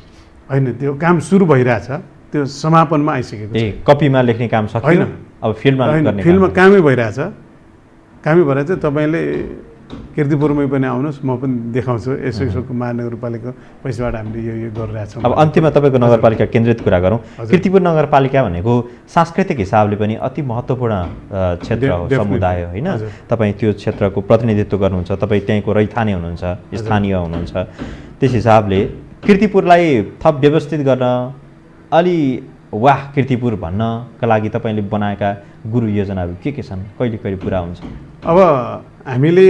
होइन त्यो काम सुरु भइरहेछ, त्यो समापनमा आइसकेको छ। कपीमा लेख्ने काम सकिएन, अब फिल्डमा कामै भइरहेछ। तपाईँले कीर्तिपुरमै पनि आउनुहोस्, म पनि देखाउँछु। यसो महानगरपालिका पैसाबाट हामीले यो गरिरहेछौँ। अब अन्तिममा तपाईँको नगरपालिका केन्द्रित कुरा गरौँ। कीर्तिपुर नगरपालिका भनेको सांस्कृतिक हिसाबले पनि अति महत्त्वपूर्ण क्षेत्र हो, समुदाय हो होइन? तपाईँ त्यो क्षेत्रको प्रतिनिधित्व गर्नुहुन्छ, तपाईँ त्यहीँको रैथाने हुनुहुन्छ, स्थानीय हुनुहुन्छ। त्यस हिसाबले कीर्तिपुरलाई थप व्यवस्थित गर्न, अलि वाह कीर्तिपुर भन्नका लागि तपाईँले बनाएका गुरु योजनाहरू के छन्? कहिले कहिले पुरा हुन्छ? अब हामीले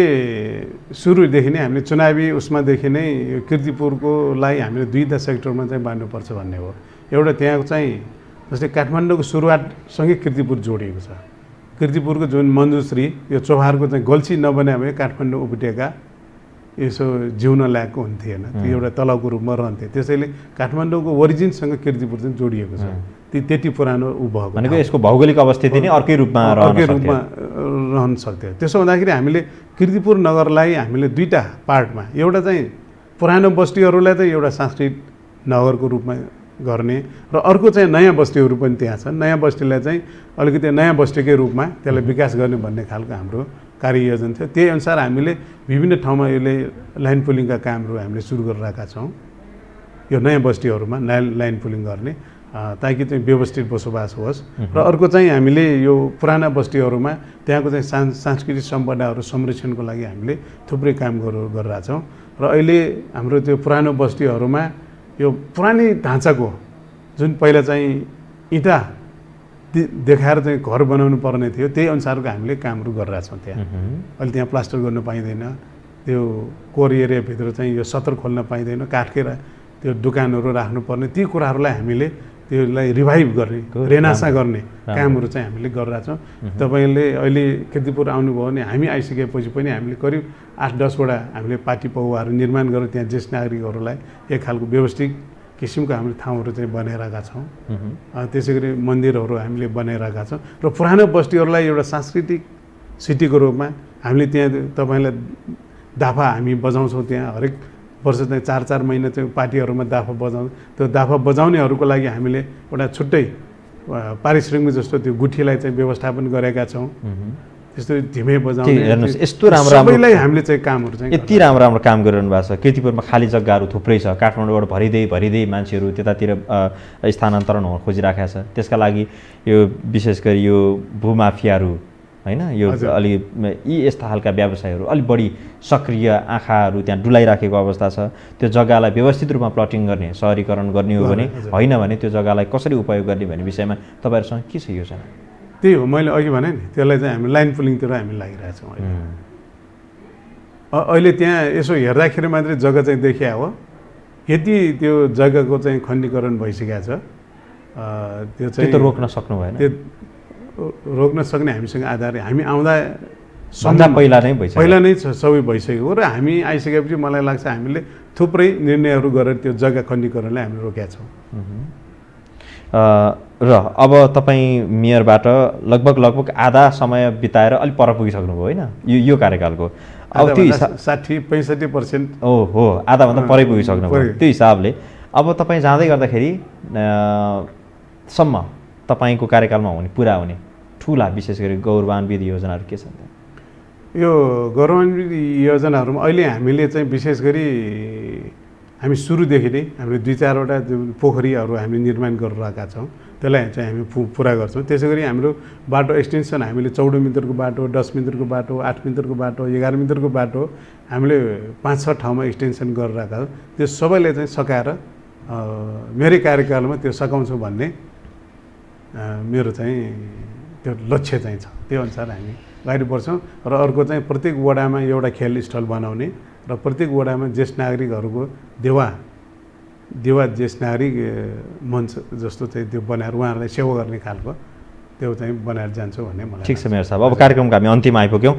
सुरुदेखि नै हामीले चुनावी उसमादेखि नै यो कीर्तिपुरकोलाई हामीले 2 सेक्टरमा चाहिँ बाँड्नुपर्छ भन्ने हो। एउटा त्यहाँ चाहिँ जस्तै काठमाडौँको सुरुवातसँगै कीर्तिपुर जोडिएको छ। कीर्तिपुरको जुन मञ्जुश्री यो चोभारको चाहिँ गल्छी नबनायो भने काठमाडौँ उपत्यका यसो जिउन लायकको हुन्थेन, त्यो एउटा तलाउको रूपमा रहन्थे। त्यसैले काठमाडौँको ओरिजिनसँग कीर्तिपुर चाहिँ जोडिएको छ। त्यति पुरानो भएको भनेको यसको भौगोलिक अवस्थिति नै अर्कै रूपमा रहन सक्थ्यो। त्यसो हुँदाखेरि हामीले कीर्तिपुर नगरलाई हामीले 2टा पार्टमा, एउटा चाहिँ पुरानो बस्तीहरूलाई चाहिँ एउटा सांस्कृतिक नगरको रूपमा गर्ने र अर्को चाहिँ नयाँ बस्तीहरू पनि त्यहाँ छन्। नयाँ बस्तीलाई चाहिँ अलिकति नयाँ बस्तीकै रूपमा त्यसलाई विकास गर्ने भन्ने खालको हाम्रो कार्ययोजना थियो। त्यही अनुसार हामीले विभिन्न ठाउँमा यसले लाइन पुलिङका कामहरू हामीले सुरु गरिरहेका छौँ। यो नयाँ बस्तीहरूमा लाइन पुलिङ गर्ने ताकि चाहिँ व्यवस्थित बसोबास होस्। र अर्को चाहिँ हामीले यो पुराना बस्तीहरूमा त्यहाँको चाहिँ सांस्कृतिक सम्पदाहरू संरक्षणको लागि हामीले थुप्रै काम गरिरहेछौँ। र अहिले हाम्रो त्यो पुरानो बस्तीहरूमा यो पुरानै ढाँचाको जुन पहिला चाहिँ इँटा देखाएर चाहिँ घर बनाउनु पर्ने थियो, त्यही अनुसारको हामीले कामहरू गरिरहेछौँ त्यहाँ। अहिले त्यहाँ प्लास्टर गर्नु पाइँदैन, त्यो कोर एरियाभित्र चाहिँ यो सटर खोल्न पाइँदैन, काठकै त्यो दोकानहरू राख्नुपर्ने, ती कुराहरूलाई हामीले त्यसलाई रिभाइभ गर्ने, रेनासा गर्ने कामहरू चाहिँ हामीले गरिरहेछौँ। तपाईँले अहिले कीर्तिपुर आउनुभयो भने हामी आइसकेपछि पनि हामीले करिब 8-10वटा हामीले पार्टी पौवाहरू निर्माण गरेर त्यहाँ ज्येष्ठ नागरिकहरूलाई एक खालको व्यवस्थित किसिमको हामीले ठाउँहरू चाहिँ बनाइरहेका छौँ। त्यसै गरी मन्दिरहरू हामीले बनाइरहेका छौँ र पुरानो बस्तीहरूलाई एउटा सांस्कृतिक सिटीको रूपमा हामीले त्यहाँ तपाईँलाई दाफा हामी बजाउँछौँ। त्यहाँ हरेक वर्ष चाहिँ 4-4 महिना चाहिँ पार्टीहरूमा दाफा बजाउँछ। त्यो दाफा बजाउनेहरूको लागि हामीले एउटा छुट्टै पारिश्रमिक जस्तो त्यो गुठीलाई चाहिँ व्यवस्थापन गरेका छौँ। त्यस्तो धिमे बजाउने हेर्नुहोस् यस्तो राम्रो सबैलाई हामीले चाहिँ कामहरू चाहिँ यति राम्रो राम्रो काम गरिरहनु भएको छ। कीर्तिपुरमा खाली जग्गाहरू थुप्रै छ, काठमाडौँबाट भरिँदै मान्छेहरू त्यतातिर स्थानान्तरण हुन खोजिराखेका छ। त्यसका लागि यो विशेष गरी यो भूमाफियाहरू होइन, यो अलि यी यस्ता खालका व्यवसायहरू अलिक बढी सक्रिय आँखाहरू त्यहाँ डुलाइराखेको अवस्था छ। त्यो जग्गालाई व्यवस्थित रूपमा प्लटिङ गर्ने, सहरीकरण गर्ने हो भने, होइन भने त्यो जग्गालाई कसरी उपयोग गर्ने भन्ने विषयमा तपाईँहरूसँग के छ योजना? त्यही हो मैले अघि भने नि, त्यसलाई चाहिँ हामी लाइन पुलिङतिर हामी लागिरहेछौँ। अहिले त्यहाँ यसो हेर्दाखेरि मात्रै जग्गा चाहिँ देखिया हो, यति त्यो जग्गाको चाहिँ खण्डीकरण भइसकेको छ। त्यो चाहिँ त्यो त रोक्न सक्नु भएन? त्यो रोक्न सक्ने हामीसँग आधार, हामी आउँदा पहिला नै सबै भइसकेको र हामी आइसकेपछि मलाई लाग्छ हामीले थुप्रै निर्णयहरू गरेर त्यो जग्गा खण्डीकरणलाई हामी रोकेका छौँ। र अब तपाईँ मेयरबाट लगभग आधा समय बिताएर अलिक पर पुगिसक्नुभयो होइन यो कार्यकालको? अब त्यो 60-65% हो, आधाभन्दा परै पुगिसक्नुभयो। त्यो हिसाबले अब तपाईँ जाँदै गर्दाखेरि सम्म तपाईँको कार्यकालमा हुने पुरा हुने ठुला विशेष गरी गौरवान्वित योजनाहरू के छन्? यो गौरवान्वित योजनाहरूमा अहिले हामीले चाहिँ विशेष गरी हामी सुरुदेखि नै हामीले 2-4वटा पोखरीहरू हामीले निर्माण गरिरहेका छौँ। त्यसलाई चाहिँ हामी पुरा गर्छौँ। त्यसै गरी हाम्रो बाटो एक्सटेन्सन हामीले 14 मिटरको बाटो, 10 मिटरको बाटो, 8 मिटरको बाटो, 11 मिटरको बाटो हामीले 5-6 ठाउँमा एक्सटेन्सन गरिरहेका छौँ। त्यो सबैले चाहिँ सकाएर मेरै कार्यकालमा त्यो सकाउँछु भन्ने मेरो चाहिँ त्यो लक्ष्य चाहिँ छ। त्यो अनुसार हामी अगाडि बढ्छौँ। र अर्को चाहिँ प्रत्येक वडामा एउटा खेल स्थल बनाउने र प्रत्येक वडामा ज्येष्ठ नागरिकहरूको देवा ज्येष्ठ नागरिक मञ्च जस्तो चाहिँ त्यो बनाएर उहाँहरूलाई सेवा गर्ने खालको त्यो चाहिँ बनाएर जान्छौँ भन्ने मलाई। ठिक छ मेयर साहब, अब कार्यक्रमको हामी अन्तिममा आइपुग्यौँ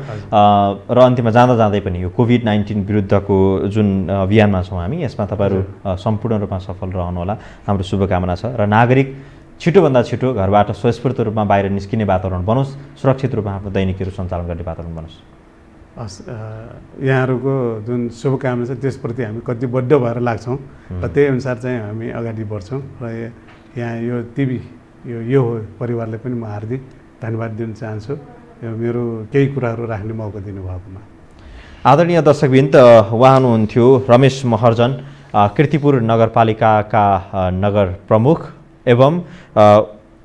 र अन्तिममा जाँदै पनि यो कोभिड-19 विरुद्धको जुन अभियानमा छौँ हामी, यसमा तपाईँहरू सम्पूर्ण रूपमा सफल रहनुहोला, हाम्रो शुभकामना छ। र नागरिक छिटोभन्दा छिटो घरबाट स्वस्फूर्त रूपमा बाहिर निस्किने वातावरण बनोस्, सुरक्षित रूपमा आफ्नो दैनिकीहरू सञ्चालन गर्ने वातावरण बनोस्। यहाँहरूको जुन शुभकामना छ त्यसप्रति हामी कटिबद्ध भएर लाग्छौँ र त्यही अनुसार चाहिँ हामी अगाडि बढ्छौँ। र यहाँ यो टिभी यो परिवारले पनि म हार्दिक धन्यवाद दिन चाहन्छु यो मेरो केही कुराहरू राख्ने मौका दिनुभएकोमा। आदरणीय दर्शकवृन्द, उहाँ हुनुहुन्थ्यो रमेश महर्जन, कीर्तिपुर नगरपालिकाका नगर प्रमुख एवं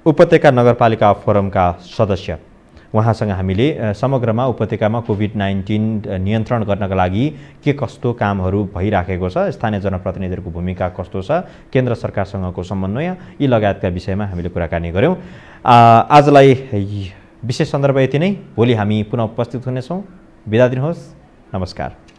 उपत्यका नगरपालिका फोरमका सदस्य। उहाँसँग हामीले समग्रमा उपत्यकामा कोभिड-19 नियन्त्रण गर्नका लागि के कस्तो कामहरू भइराखेको छ, स्थानीय जनप्रतिनिधिहरूको भूमिका कस्तो छ, केन्द्र सरकारसँगको समन्वय, यी लगायतका विषयमा हामीले कुराकानी गऱ्यौँ। आजलाई विशेष सन्दर्भ यति नै। भोलि हामी पुनः उपस्थित हुनेछौँ। बिदा दिनुहोस्। नमस्कार।